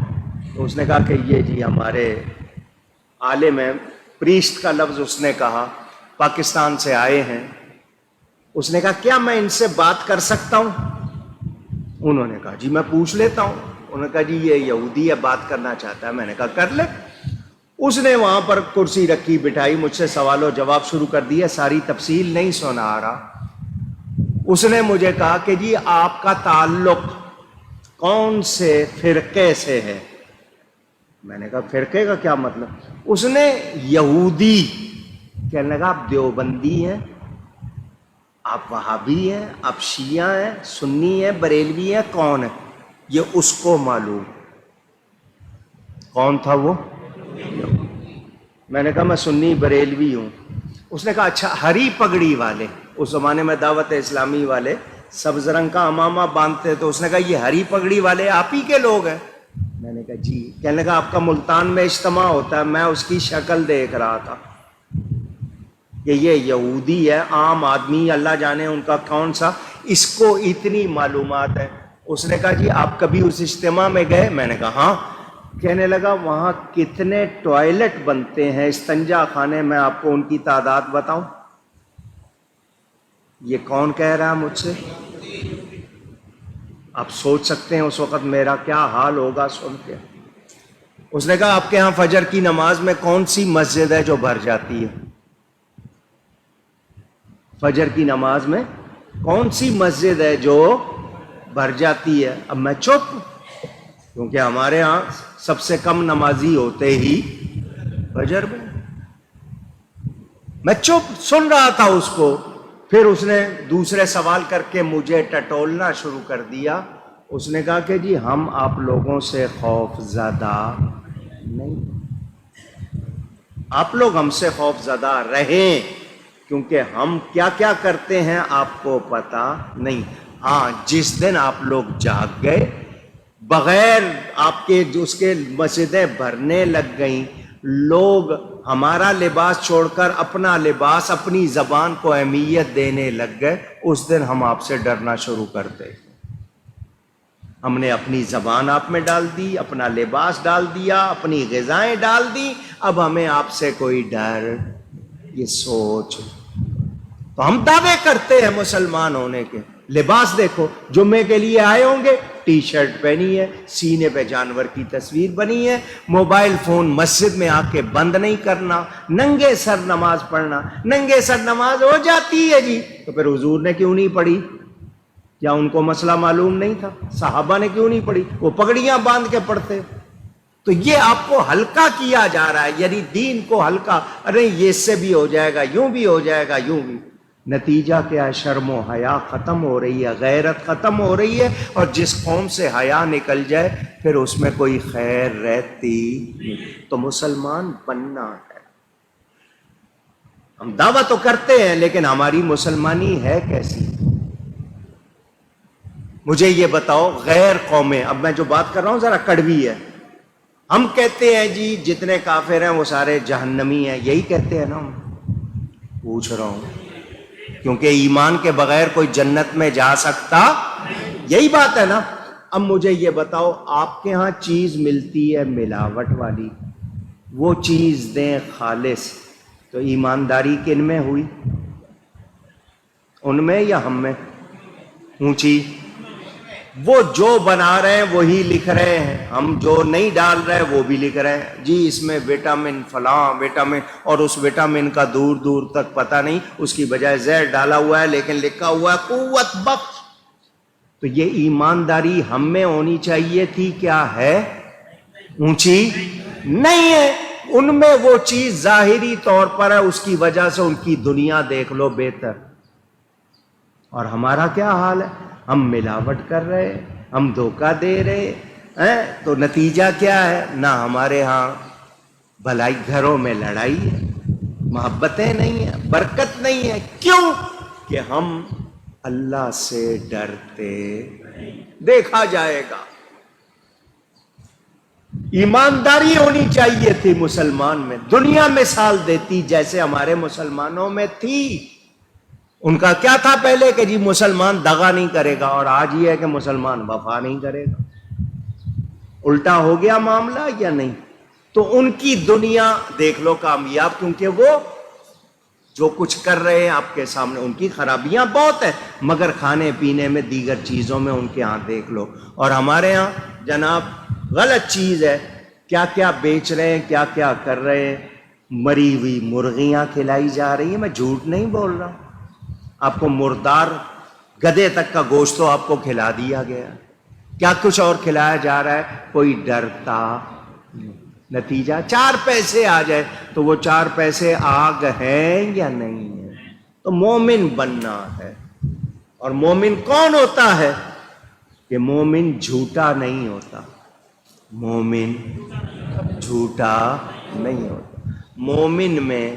تو اس نے کہا کہ یہ جی ہمارے عالم ہیں. پریسٹ کا لفظ اس نے کہا, پاکستان سے آئے ہیں. اس نے کہا کیا میں ان سے بات کر سکتا ہوں؟ انہوں نے کہا جی میں پوچھ لیتا ہوں. انہوں نے کہا جی یہ یہودی ہے, بات کرنا چاہتا ہے. میں نے کہا کر لے. اس نے وہاں پر کرسی رکھی, بٹھائی, مجھ سے سوال و جواب شروع کر دیا. ساری تفصیل نہیں سنا آ رہا. اس نے مجھے کہا کہ جی آپ کا تعلق کون سے فرقے سے ہے؟ میں نے کہا فرقے کا کیا مطلب؟ اس نے یہودی کہنے لگا آپ دیوبندی ہیں, آپ وہابی ہیں, آپ شیعہ ہیں, سنی ہیں, بریلوی ہیں, کون ہے؟ یہ اس کو معلوم. کون تھا وہ؟ میں نے کہا میں سنی بریلوی ہوں. اس نے کہا اچھا ہری پگڑی والے, اس زمانے میں دعوت اسلامی والے سبز رنگ کا امامہ باندھتے, تو اس نے کہا یہ ہری پگڑی والے آپ ہی کے لوگ ہیں؟ میں نے کہا جی. کہنے لگا آپ کا ملتان میں اجتماع ہوتا ہے, میں اس کی شکل دیکھ رہا تھا کہ یہ یہودی ہے, عام آدمی اللہ جانے ان کا کون سا, اس کو اتنی معلومات ہے. اس نے کہا جی آپ کبھی اس اجتماع میں گئے؟ میں نے کہا ہاں. کہنے لگا وہاں کتنے ٹوائلٹ بنتے ہیں, استنجا خانے, میں آپ کو ان کی تعداد بتاؤں؟ یہ کون کہہ رہا ہے مجھ سے؟ آپ سوچ سکتے ہیں اس وقت میرا کیا حال ہوگا سن کے. اس نے کہا آپ کے ہاں فجر کی نماز میں کون سی مسجد ہے جو بھر جاتی ہے؟ فجر کی نماز میں کون سی مسجد ہے جو بھر جاتی ہے؟ اب میں چپ, کیونکہ ہمارے ہاں سب سے کم نمازی ہوتے ہی فجر میں چپ سن رہا تھا اس کو. پھر اس نے دوسرے سوال کر کے مجھے ٹٹولنا شروع کر دیا اس نے کہا کہ جی ہم آپ لوگوں سے خوف زدہ نہیں، آپ لوگ ہم سے خوف زدہ رہیں، کیونکہ ہم کیا کیا کرتے ہیں آپ کو پتا نہیں۔ ہاں جس دن آپ لوگ جاگ گئے، بغیر آپ کے جو اس کے مسجدیں بھرنے لگ گئیں، لوگ ہمارا لباس چھوڑ کر اپنا لباس، اپنی زبان کو اہمیت دینے لگ گئے، اس دن ہم آپ سے ڈرنا شروع کرتے۔ ہم نے اپنی زبان آپ میں ڈال دی، اپنا لباس ڈال دیا، اپنی غذائیں ڈال دی، اب ہمیں آپ سے کوئی ڈر، یہ سوچ۔ تو ہم دعوے کرتے ہیں مسلمان ہونے کے، لباس دیکھو، جمعے کے لیے آئے ہوں گے، ٹی شرٹ پہنی ہے، سینے پہ جانور کی تصویر بنی ہے، موبائل فون مسجد میں آ کے بند نہیں کرنا، ننگے سر نماز پڑھنا۔ ننگے سر نماز ہو جاتی ہے جی، تو پھر حضور نے کیوں نہیں پڑھی؟ کیا ان کو مسئلہ معلوم نہیں تھا؟ صحابہ نے کیوں نہیں پڑھی؟ وہ پگڑیاں باندھ کے پڑھتے۔ تو یہ آپ کو ہلکا کیا جا رہا ہے، یعنی دین کو ہلکا، ارے یہ اس سے بھی ہو جائے گا، یوں بھی ہو جائے گا، یوں بھی۔ نتیجہ کیا ہے؟ شرم و حیا ختم ہو رہی ہے، غیرت ختم ہو رہی ہے، اور جس قوم سے حیا نکل جائے پھر اس میں کوئی خیر رہتی نہیں۔ تو مسلمان بننا ہے۔ ہم دعویٰ تو کرتے ہیں لیکن ہماری مسلمانی ہے کیسی؟ مجھے یہ بتاؤ، غیر قومیں، اب میں جو بات کر رہا ہوں ذرا کڑوی ہے، ہم کہتے ہیں جی جتنے کافر ہیں وہ سارے جہنمی ہیں، یہی کہتے ہیں نا؟ ہم پوچھ رہا ہوں کیونکہ ایمان کے بغیر کوئی جنت میں جا سکتا، یہی بات ہے نا؟ اب مجھے یہ بتاؤ، آپ کے ہاں چیز ملتی ہے ملاوٹ والی، وہ چیز دیں خالص، تو ایمانداری کن میں ہوئی؟ ان میں یا ہم میں؟ اونچی، وہ جو بنا رہے ہیں وہی لکھ رہے ہیں، ہم جو نہیں ڈال رہے وہ بھی لکھ رہے ہیں جی اس میں وٹامن فلاں وٹامن، اور اس وٹامن کا دور دور تک پتہ نہیں، اس کی بجائے زہر ڈالا ہوا ہے لیکن لکھا ہوا ہے قوت بخش۔ تو یہ ایمانداری ہم میں ہونی چاہیے تھی، کیا ہے؟ اونچی نہیں ہے۔ ان میں وہ چیز ظاہری طور پر ہے، اس کی وجہ سے ان کی دنیا دیکھ لو بہتر، اور ہمارا کیا حال ہے؟ ہم ملاوٹ کر رہے، ہم دھوکہ دے رہے ہیں، تو نتیجہ کیا ہے؟ نہ ہمارے ہاں بھلائی، گھروں میں لڑائی ہے، محبتیں نہیں ہیں، برکت نہیں ہے۔ کیوں؟ کہ ہم اللہ سے ڈرتے۔ دیکھا جائے گا، ایمانداری ہونی چاہیے تھی مسلمان میں، دنیا مثال دیتی جیسے ہمارے مسلمانوں میں تھی۔ ان کا کیا تھا پہلے کہ جی مسلمان دغا نہیں کرے گا، اور آج یہ ہے کہ مسلمان وفا نہیں کرے گا۔ الٹا ہو گیا معاملہ یا نہیں؟ تو ان کی دنیا دیکھ لو کامیاب، کیونکہ وہ جو کچھ کر رہے ہیں آپ کے سامنے، ان کی خرابیاں بہت ہیں، مگر کھانے پینے میں، دیگر چیزوں میں ان کے ہاں دیکھ لو۔ اور ہمارے ہاں جناب غلط چیز ہے، کیا کیا بیچ رہے ہیں، کیا کیا کر رہے ہیں، مری ہوئی مرغیاں کھلائی جا رہی ہیں، میں جھوٹ نہیں بول رہا، آپ کو مردار گدھے تک کا گوشت تو آپ کو کھلا دیا گیا، کیا کچھ اور کھلایا جا رہا ہے، کوئی ڈرتا نہیں۔ نتیجہ 4 پیسے آ جائے تو وہ 4 پیسے آگ ہیں یا نہیں ہیں؟ تو مومن بننا ہے۔ اور مومن کون ہوتا ہے؟ کہ مومن جھوٹا نہیں ہوتا، مومن جھوٹا نہیں ہوتا، مومن میں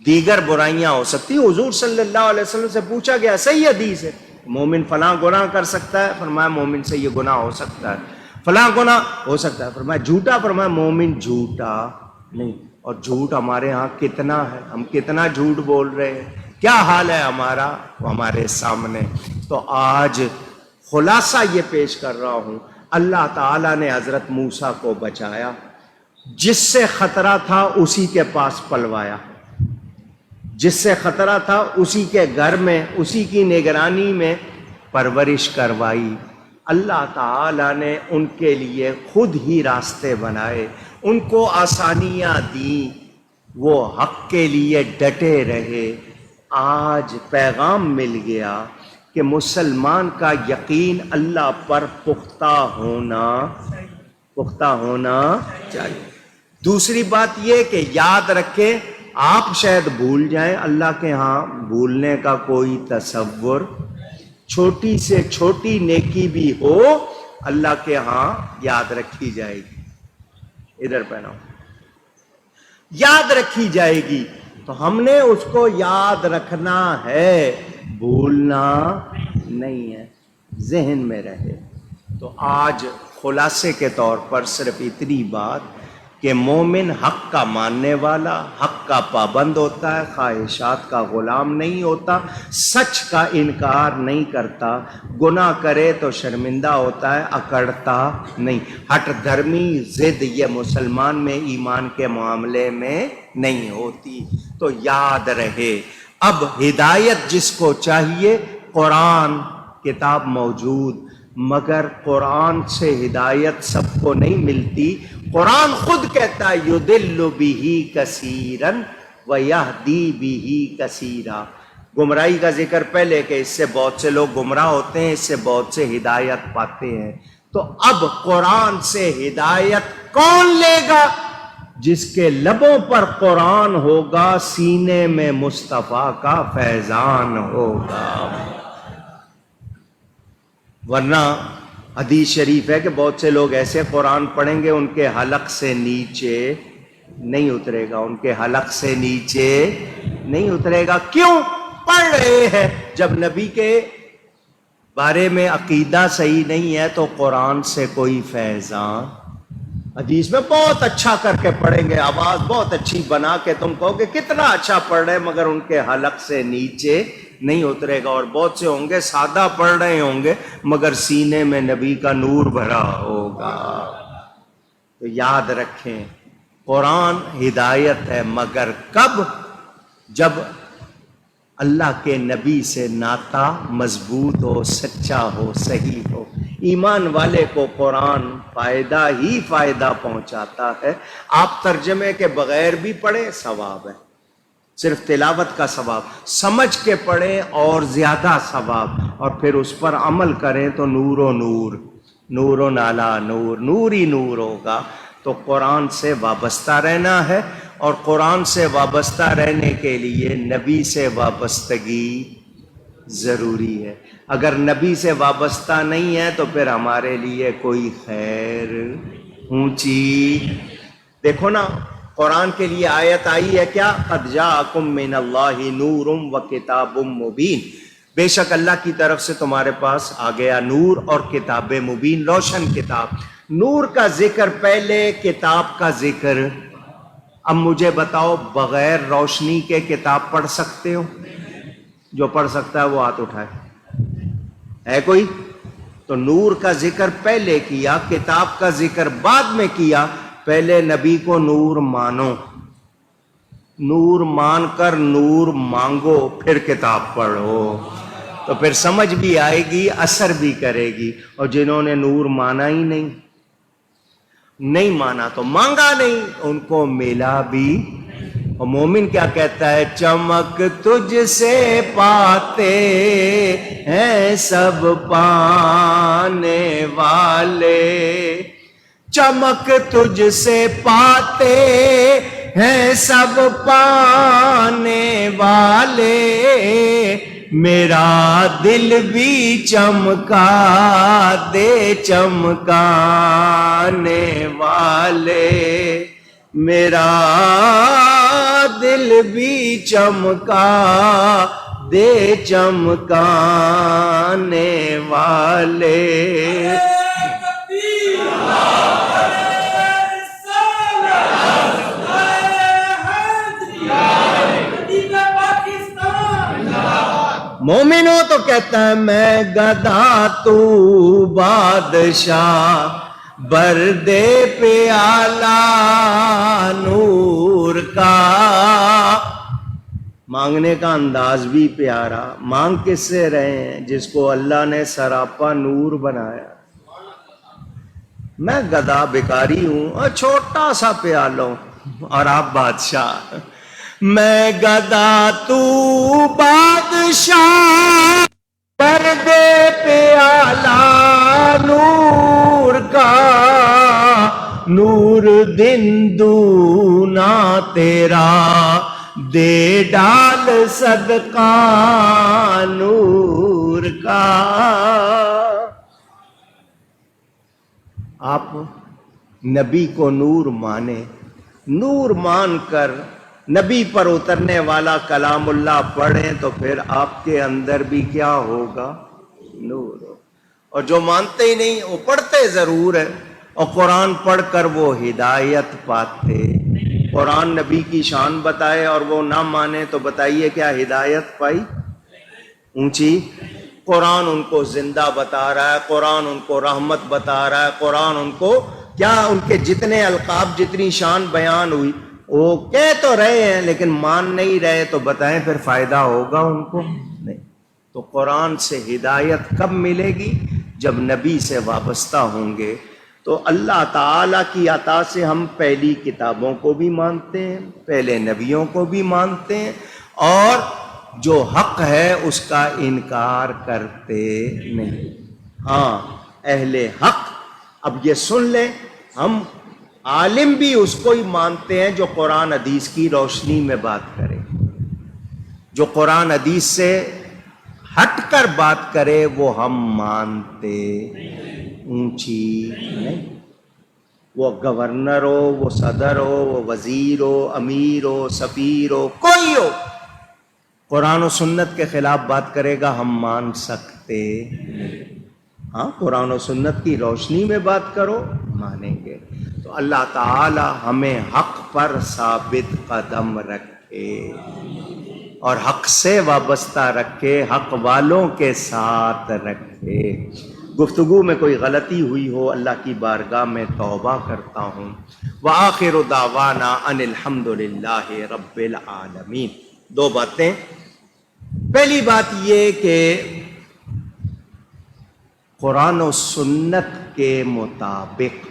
دیگر برائیاں ہو سکتی۔ حضور صلی اللہ علیہ وسلم سے پوچھا گیا، صحیح حدیث ہے، مومن فلاں گناہ کر سکتا ہے، فرمایا مومن سے یہ گناہ ہو سکتا ہے، فلاں گناہ ہو سکتا ہے، فرمایا جھوٹا، فرمایا مومن جھوٹا نہیں۔ اور جھوٹ ہمارے ہاں کتنا ہے، ہم کتنا جھوٹ بول رہے ہیں، کیا حال ہے ہمارا ہمارے سامنے۔ تو آج خلاصہ یہ پیش کر رہا ہوں، اللہ تعالیٰ نے حضرت موسیٰ کو بچایا، جس سے خطرہ تھا اسی کے پاس پلوایا، جس سے خطرہ تھا اسی کے گھر میں، اسی کی نگرانی میں پرورش کروائی۔ اللہ تعالیٰ نے ان کے لیے خود ہی راستے بنائے، ان کو آسانیاں دیں، وہ حق کے لیے ڈٹے رہے۔ آج پیغام مل گیا کہ مسلمان کا یقین اللہ پر پختہ ہونا چاہیے۔ دوسری بات یہ کہ یاد رکھیں، آپ شاید بھول جائیں، اللہ کے ہاں بھولنے کا کوئی تصور، چھوٹی سے چھوٹی نیکی بھی ہو اللہ کے ہاں یاد رکھی جائے گی. ادھر پہناؤ. یاد رکھی جائے گی. تو ہم نے اس کو یاد رکھنا ہے، بھولنا نہیں ہے، ذہن میں رہے. تو آج خلاصے کے طور پر صرف اتنی بات کہ مومن حق کا ماننے والا، حق کا پابند ہوتا ہے، خواہشات کا غلام نہیں ہوتا، سچ کا انکار نہیں کرتا، گناہ کرے تو شرمندہ ہوتا ہے، اکڑتا نہیں. ہٹ دھرمی ضد یہ مسلمان میں ایمان کے معاملے میں نہیں ہوتی. تو یاد رہے اب ہدایت جس کو چاہیے، قرآن کتاب موجود، مگر قرآن سے ہدایت سب کو نہیں ملتی. قرآن خود کہتا ہے یضل بہ کثیرا ویہدی بہ کثیرا. گمراہی کا ذکر پہلے کہ اس سے بہت سے لوگ گمراہ ہوتے ہیں، اس سے بہت سے ہدایت پاتے ہیں. تو اب قرآن سے ہدایت کون لے گا؟ جس کے لبوں پر قرآن ہوگا، سینے میں مصطفیٰ کا فیضان ہوگا. ورنہ حدیث شریف ہے کہ بہت سے لوگ ایسے قرآن پڑھیں گے ان کے حلق سے نیچے نہیں اترے گا، ان کے حلق سے نیچے نہیں اترے گا. کیوں؟ پڑھ رہے ہیں. جب نبی کے بارے میں عقیدہ صحیح نہیں ہے تو قرآن سے کوئی فیضان. حدیث میں بہت اچھا کر کے پڑھیں گے، آواز بہت اچھی بنا کے، تم کہو گے کتنا اچھا پڑھ رہے، مگر ان کے حلق سے نیچے نہیں اترے گا. اور بہت سے ہوں گے سادہ پڑھ رہے ہوں گے مگر سینے میں نبی کا نور بھرا ہوگا. تو یاد رکھیں قرآن ہدایت ہے، مگر کب؟ جب اللہ کے نبی سے ناطہ مضبوط ہو، سچا ہو، صحیح ہو. ایمان والے کو قرآن فائدہ ہی فائدہ پہنچاتا ہے. آپ ترجمے کے بغیر بھی پڑھیں ثواب ہے، صرف تلاوت کا ثواب. سمجھ کے پڑھیں اور زیادہ ثواب، اور پھر اس پر عمل کریں تو نور و نور، نور و نالا نور، نور ہی نور ہوگا. تو قرآن سے وابستہ رہنا ہے، اور قرآن سے وابستہ رہنے کے لیے نبی سے وابستگی ضروری ہے. اگر نبی سے وابستہ نہیں ہے تو پھر ہمارے لیے کوئی خیر اونچی. دیکھو نا قرآن کے لیے آیت آئی ہے کیا؟ قد جاءکم من اللہ نور و کتاب مبین. بے شک اللہ کی طرف سے تمہارے پاس آ گیا نور اور کتاب مبین، روشن کتاب. نور کا ذکر پہلے، کتاب کا ذکر. اب مجھے بتاؤ بغیر روشنی کے کتاب پڑھ سکتے ہو؟ جو پڑھ سکتا ہے وہ ہاتھ اٹھائے. ہے کوئی؟ تو نور کا ذکر پہلے کیا، کتاب کا ذکر بعد میں کیا. پہلے نبی کو نور مانو، نور مان کر نور مانگو، پھر کتاب پڑھو. تو پھر سمجھ بھی آئے گی، اثر بھی کرے گی. اور جنہوں نے نور مانا ہی نہیں مانا تو مانگا نہیں، ان کو ملا بھی. اور مومن کیا کہتا ہے؟ چمک تجھ سے پاتے ہیں سب پانے والے، چمک تجھ سے پاتے ہیں سب پانے والے، میرا دل بھی چمکا دے چمکانے والے، میرا دل بھی چمکا دے چمکانے والے. مومن ہو تو کہتا ہے میں گدا تو بادشاہ، بردے پیالہ نور کا. مانگنے کا انداز بھی پیارا. مانگ کس سے رہے ہیں؟ جس کو اللہ نے سراپا نور بنایا. میں گدا بھکاری ہوں اور چھوٹا سا پیالوں، اور آپ بادشاہ. میں گدا تو بادشاہ، بردے پیالہ نور کا. نور دن دونا تیرا دے ڈال صدقہ نور کا. کا. آپ نبی کو نور مانے, نور مان کر نبی پر اترنے والا کلام اللہ پڑھیں تو پھر آپ کے اندر بھی کیا ہوگا؟ نور ہو. اور جو مانتے ہی نہیں وہ پڑھتے ضرور ہے, اور قرآن پڑھ کر وہ ہدایت پاتے. قرآن نبی کی شان بتائے اور وہ نہ مانے تو بتائیے کیا ہدایت پائی؟ اونچی. قرآن ان کو زندہ بتا رہا ہے, قرآن ان کو رحمت بتا رہا ہے, قرآن ان کو کیا, ان کے جتنے القاب جتنی شان بیان ہوئی وہ کہہ تو رہے ہیں لیکن مان نہیں رہے, تو بتائیں پھر فائدہ ہوگا ان کو؟ نہیں. تو قرآن سے ہدایت کب ملے گی؟ جب نبی سے وابستہ ہوں گے. تو اللہ تعالیٰ کی عطا سے ہم پہلی کتابوں کو بھی مانتے ہیں, پہلے نبیوں کو بھی مانتے ہیں, اور جو حق ہے اس کا انکار کرتے نہیں. ہاں اہل حق, اب یہ سن لیں, ہم عالم بھی اس کو ہی مانتے ہیں جو قرآن حدیث کی روشنی میں بات کرے, جو قرآن حدیث سے ہٹ کر بات کرے وہ ہم مانتے. اونچی نہیں. وہ گورنر ہو, وہ صدر ہو, وہ وزیر ہو, امیر ہو, سفیر ہو, کوئی ہو, قرآن و سنت کے خلاف بات کرے گا ہم مان سکتے. ہاں قرآن و سنت کی روشنی میں بات کرو, مانیں گے. تو اللہ تعالی ہمیں حق پر ثابت قدم رکھے اور حق سے وابستہ رکھے, حق والوں کے ساتھ رکھے. گفتگو میں کوئی غلطی ہوئی ہو اللہ کی بارگاہ میں توبہ کرتا ہوں. وآخر دعوانا ان الحمد للہ رب العالمین. دو باتیں. پہلی بات یہ کہ قرآن و سنت کے مطابق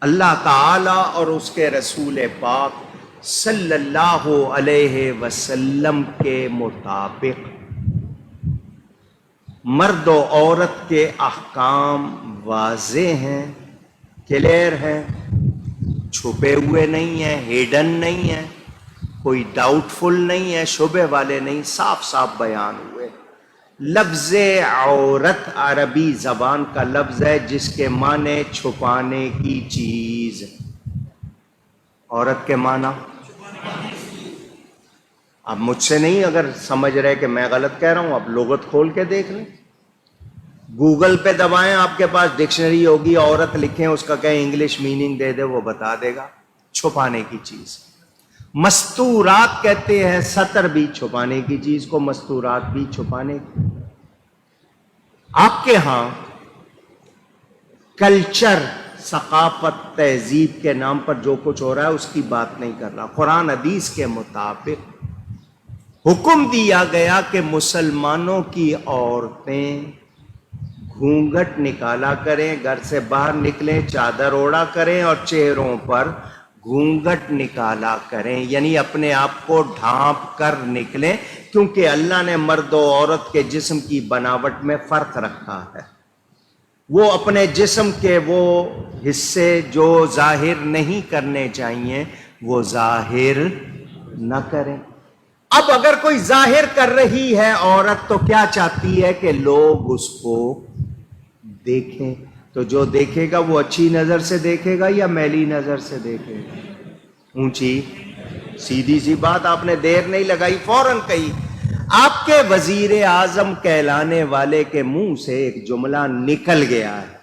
اللہ تعالی اور اس کے رسول پاک صلی اللہ علیہ وسلم کے مطابق مرد و عورت کے احکام واضح ہیں, کلیئر ہیں, چھپے ہوئے نہیں ہیں, ہیڈن نہیں ہیں, کوئی ڈاؤٹ فل نہیں ہے, شبہ والے نہیں, صاف صاف بیان ہوئے. لفظ عورت عربی زبان کا لفظ ہے جس کے معنی چھپانے کی چیز. عورت کے معنی اب مجھ سے نہیں, اگر سمجھ رہے کہ میں غلط کہہ رہا ہوں آپ لغت کھول کے دیکھ لیں, گوگل پہ دبائیں, آپ کے پاس ڈکشنری ہوگی, عورت لکھیں, اس کا کہیں انگلش میننگ دے دے, وہ بتا دے گا. چھپانے کی چیز. مستورات کہتے ہیں, سطر بھی چھپانے کی چیز کو, مستورات بھی چھپانے کی. آپ کے ہاں کلچر, ثقافت, تہذیب کے نام پر جو کچھ ہو رہا ہے اس کی بات نہیں کر رہا. قرآن حدیث کے مطابق حکم دیا گیا کہ مسلمانوں کی عورتیں گھونگھٹ نکالا کریں, گھر سے باہر نکلیں چادر اوڑھا کریں اور چہروں پر گھونگھٹ نکالا کریں, یعنی اپنے آپ کو ڈھانپ کر نکلیں, کیونکہ اللہ نے مرد و عورت کے جسم کی بناوٹ میں فرق رکھا ہے. وہ اپنے جسم کے وہ حصے جو ظاہر نہیں کرنے چاہیے وہ ظاہر نہ کریں. اب اگر کوئی ظاہر کر رہی ہے عورت تو کیا چاہتی ہے کہ لوگ اس کو دیکھیں, تو جو دیکھے گا وہ اچھی نظر سے دیکھے گا یا میلی نظر سے دیکھے گا؟ اونچی سیدھی سی بات, آپ نے دیر نہیں لگائی, فوراً کہی. آپ کے وزیر اعظم کہلانے والے کے منہ سے ایک جملہ نکل گیا ہے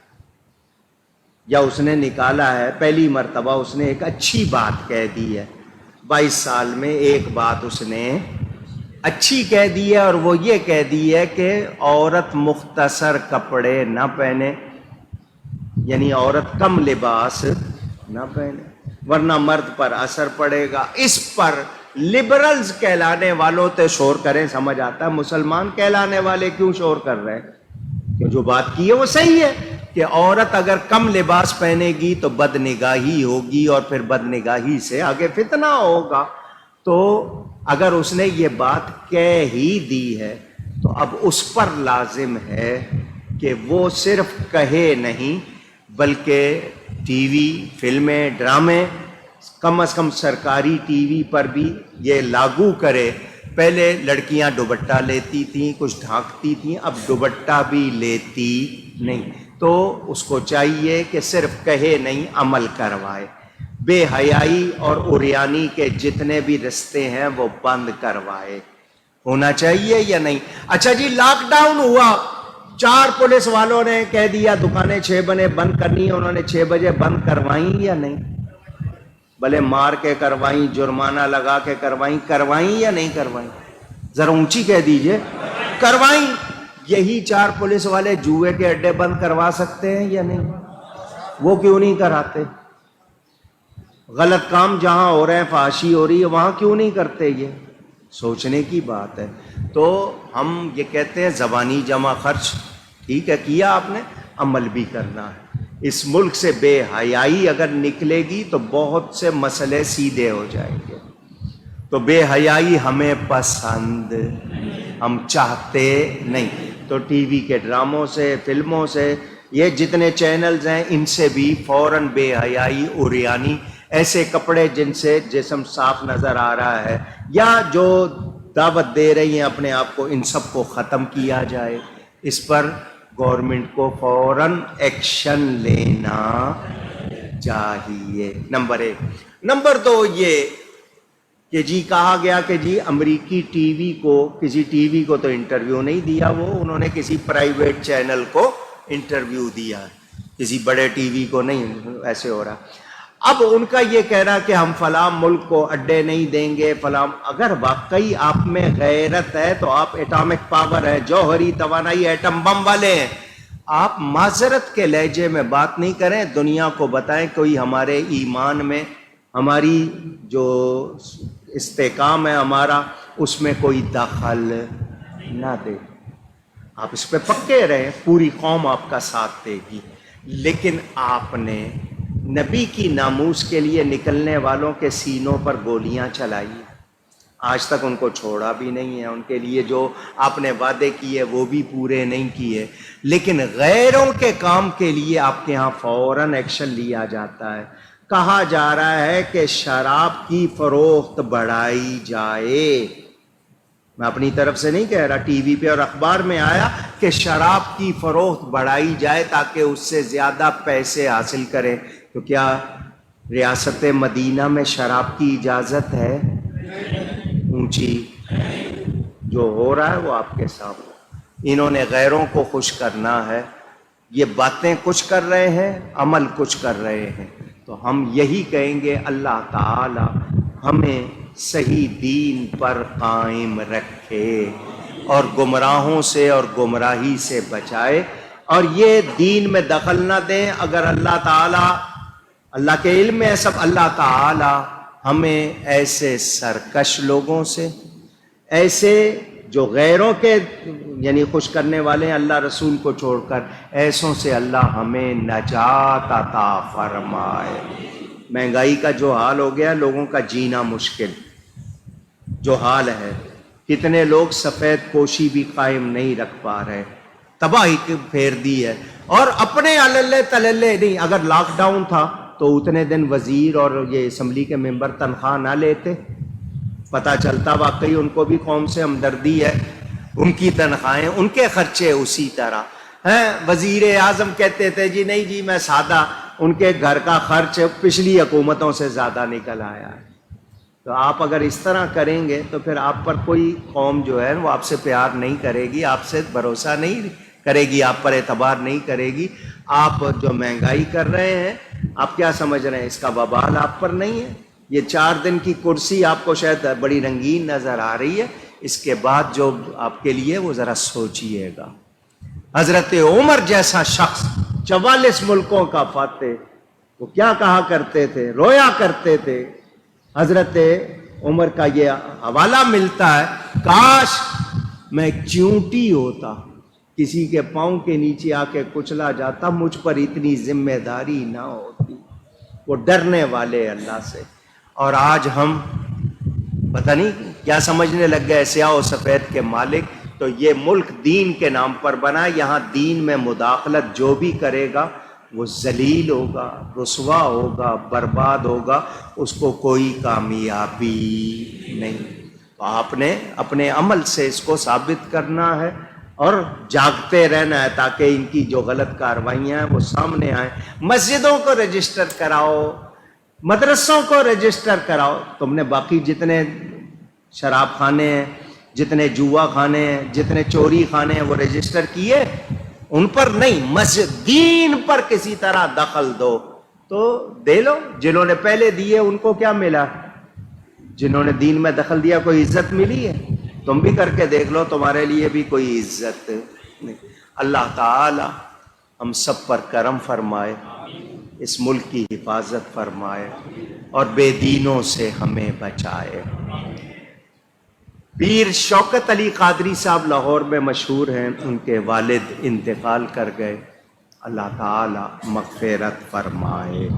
یا اس نے نکالا ہے, پہلی مرتبہ اس نے ایک اچھی بات کہہ دی ہے. 22 سال میں ایک بات اس نے اچھی کہہ دی ہے, اور وہ یہ کہہ دی ہے کہ عورت مختصر کپڑے نہ پہنے, یعنی عورت کم لباس نہ پہنے ورنہ مرد پر اثر پڑے گا. اس پر لبرلز کہلانے والوں تے شور کریں, سمجھ آتا ہے. مسلمان کہلانے والے کیوں شور کر رہے ہیں؟ کہ جو بات کی ہے وہ صحیح ہے کہ عورت اگر کم لباس پہنے گی تو بد نگاہی ہوگی, اور پھر بد نگاہی سے آگے فتنہ ہوگا. تو اگر اس نے یہ بات کہہ ہی دی ہے تو اب اس پر لازم ہے کہ وہ صرف کہے نہیں بلکہ ٹی وی, فلمیں, ڈرامے, کم از کم سرکاری ٹی وی پر بھی یہ لاگو کرے پہلے لڑکیاں دوپٹہ لیتی تھیں، کچھ ڈھانکتی تھیں، اب دوپٹہ بھی لیتی نہیں. تو اس کو چاہیے کہ صرف کہے نہیں، عمل کروائے. بے حیائی اور عریانی کے جتنے بھی رستے ہیں وہ بند کروائے. ہونا چاہیے یا نہیں؟ اچھا جی، لاک ڈاؤن ہوا، 4 پولیس والوں نے کہہ دیا دکانیں 6 بجے بند کرنی ہیں، انہوں نے 6 بجے بند کروائیں یا نہیں؟ بھلے مار کے کروائیں، جرمانہ لگا کے کروائیں یا نہیں کروائیں؟ ذرا اونچی کہہ دیجئے. کروائیں. یہی 4 پولیس والے جوئے کے اڈے بند کروا سکتے ہیں یا نہیں؟ وہ کیوں نہیں کراتے؟ غلط کام جہاں ہو رہے ہیں، فحاشی ہو رہی ہے، وہاں کیوں نہیں کرتے؟ یہ سوچنے کی بات ہے. تو ہم یہ کہتے ہیں زبانی جمع خرچ ٹھیک ہے کیا آپ نے، عمل بھی کرنا ہے. اس ملک سے بے حیائی اگر نکلے گی تو بہت سے مسئلے سیدھے ہو جائیں گے. تو بے حیائی ہمیں پسند، ہم چاہتے نہیں. تو ٹی وی کے ڈراموں سے، فلموں سے، یہ جتنے چینلز ہیں ان سے بھی فوراً بے حیائی، عریانی، ایسے کپڑے جن سے جسم صاف نظر آ رہا ہے یا جو دعوت دے رہی ہیں اپنے آپ کو، ان سب کو ختم کیا جائے. اس پر گورنمنٹ کو فوراً ایکشن لینا چاہیے. نمبر 1. نمبر 2 یہ کہ جی کہا گیا کہ جی امریکی ٹی وی کو، کسی ٹی وی کو تو انٹرویو نہیں دیا، وہ انہوں نے کسی پرائیویٹ چینل کو انٹرویو دیا ہے، کسی بڑے ٹی وی کو نہیں. ایسے ہو رہا. اب ان کا یہ کہہ رہا کہ ہم فلاں ملک کو اڈے نہیں دیں گے فلاں. اگر واقعی آپ میں غیرت ہے تو آپ ایٹامک پاور ہے، جوہری توانائی، ایٹم بم والے ہیں. آپ معذرت کے لہجے میں بات نہیں کریں، دنیا کو بتائیں کوئی ہمارے ایمان میں، ہماری جو استحکام ہے ہمارا، اس میں کوئی دخل نہ دے. آپ اس پہ پکے رہیں، پوری قوم آپ کا ساتھ دے گی. لیکن آپ نے نبی کی ناموس کے لیے نکلنے والوں کے سینوں پر گولیاں چلائی، آج تک ان کو چھوڑا بھی نہیں ہے. ان کے لیے جو آپ نے وعدے کیے وہ بھی پورے نہیں کیے. لیکن غیروں کے کام کے لیے آپ کے ہاں فوراً ایکشن لیا جاتا ہے. کہا جا رہا ہے کہ شراب کی فروخت بڑھائی جائے. میں اپنی طرف سے نہیں کہہ رہا، ٹی وی پہ اور اخبار میں آیا کہ شراب کی فروخت بڑھائی جائے تاکہ اس سے زیادہ پیسے حاصل کریں. تو کیا ریاست مدینہ میں شراب کی اجازت ہے؟ اونچی. جو ہو رہا ہے وہ آپ کے سامنے. انہوں نے غیروں کو خوش کرنا ہے. یہ باتیں کچھ کر رہے ہیں، عمل کچھ کر رہے ہیں. تو ہم یہی کہیں گے اللہ تعالی ہمیں صحیح دین پر قائم رکھے اور گمراہوں سے اور گمراہی سے بچائے، اور یہ دین میں دخل نہ دیں. اگر اللہ تعالی، اللہ کے علم میں ہے سب، اللہ تعالی ہمیں ایسے سرکش لوگوں سے، ایسے جو غیروں کے یعنی خوش کرنے والے ہیں اللہ رسول کو چھوڑ کر، ایسوں سے اللہ ہمیں نجات عطا فرمائے. مہنگائی کا جو حال ہو گیا، لوگوں کا جینا مشکل جو حال ہے، کتنے لوگ سفید پوشی بھی قائم نہیں رکھ پا رہے، تباہی پھیر دی ہے. اور اپنے عللے تللے نہیں. اگر لاک ڈاؤن تھا تو اتنے دن وزیر اور یہ اسمبلی کے ممبر تنخواہ نہ لیتے، پتہ چلتا واقعی ان کو بھی قوم سے ہمدردی ہے. ان کی تنخواہیں، ان کے خرچے اسی طرح ہیں. وزیر اعظم کہتے تھے جی نہیں جی میں سادہ، ان کے گھر کا خرچ پچھلی حکومتوں سے زیادہ نکل آیا ہے. تو آپ اگر اس طرح کریں گے تو پھر آپ پر کوئی قوم جو ہے وہ آپ سے پیار نہیں کرے گی، آپ سے بھروسہ نہیں کرے گی، آپ پر اعتبار نہیں کرے گی. آپ جو مہنگائی کر رہے ہیں، آپ کیا سمجھ رہے ہیں اس کا وبال آپ پر نہیں ہے؟ یہ 4 دن کی کرسی آپ کو شاید بڑی رنگین نظر آ رہی ہے، اس کے بعد جو آپ کے لیے وہ ذرا سوچئے گا. حضرت عمر جیسا شخص، 44 ملکوں کا فاتح، وہ کیا کہا کرتے تھے، رویا کرتے تھے. حضرت عمر کا یہ حوالہ ملتا ہے، کاش میں چیونٹی ہوتا، کسی کے پاؤں کے نیچے آ کے کچلا جاتا، مجھ پر اتنی ذمہ داری نہ ہوتی. وہ ڈرنے والے اللہ سے. اور آج ہم پتہ نہیں کیا سمجھنے لگ گئے سیاہ و سفید کے مالک. تو یہ ملک دین کے نام پر بنا، یہاں دین میں مداخلت جو بھی کرے گا وہ ذلیل ہوگا، رسوا ہوگا، برباد ہوگا، اس کو کوئی کامیابی نہیں. تو آپ نے اپنے عمل سے اس کو ثابت کرنا ہے اور جاگتے رہنا ہے تاکہ ان کی جو غلط کاروائیاں ہیں وہ سامنے آئیں. مسجدوں کو رجسٹر کراؤ، مدرسوں کو رجسٹر کراؤ. تم نے باقی جتنے شراب خانے ہیں، جتنے جوا خانے ہیں، جتنے چوری خانے ہیں وہ رجسٹر کیے؟ ان پر نہیں، مسجد دین پر کسی طرح دخل دو تو دے لو. جنہوں نے پہلے دیے ان کو کیا ملا؟ جنہوں نے دین میں دخل دیا کوئی عزت ملی ہے؟ تم بھی کر کے دیکھ لو، تمہارے لیے بھی کوئی عزت نہیں. اللہ تعالی ہم سب پر کرم فرمائے، اس ملک کی حفاظت فرمائے اور بے دینوں سے ہمیں بچائے. پیر شوکت علی قادری صاحب لاہور میں مشہور ہیں، ان کے والد انتقال کر گئے. اللہ تعالی مغفرت فرمائے.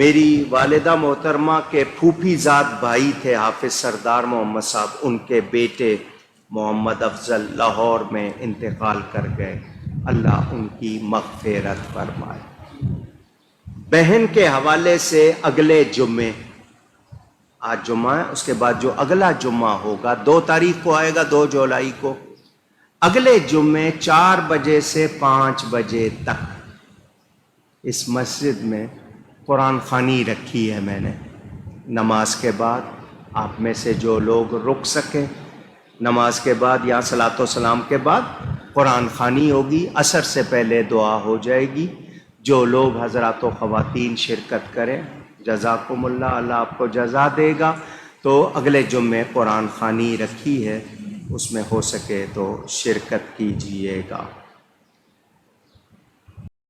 میری والدہ محترمہ کے پھوپھی زاد بھائی تھے حافظ سردار محمد صاحب، ان کے بیٹے محمد افضل لاہور میں انتقال کر گئے. اللہ ان کی مغفرت فرمائے. بہن کے حوالے سے اگلے جمعے، آج جمعہ ہے، اس کے بعد جو اگلا جمعہ ہوگا 2 تاریخ کو آئے گا، 2 جولائی کو، اگلے جمعے 4 بجے سے 5 بجے تک اس مسجد میں قرآن خوانی رکھی ہے میں نے. نماز کے بعد آپ میں سے جو لوگ رک سکیں، نماز کے بعد یا صلاۃ و سلام کے بعد قرآن خوانی ہوگی. عصر سے پہلے دعا ہو جائے گی. جو لوگ حضرات و خواتین شرکت کریں جزاکم اللہ، اللہ آپ کو جزا دے گا. تو اگلے جمعے قرآن خوانی رکھی ہے، اس میں ہو سکے تو شرکت کیجیے گا.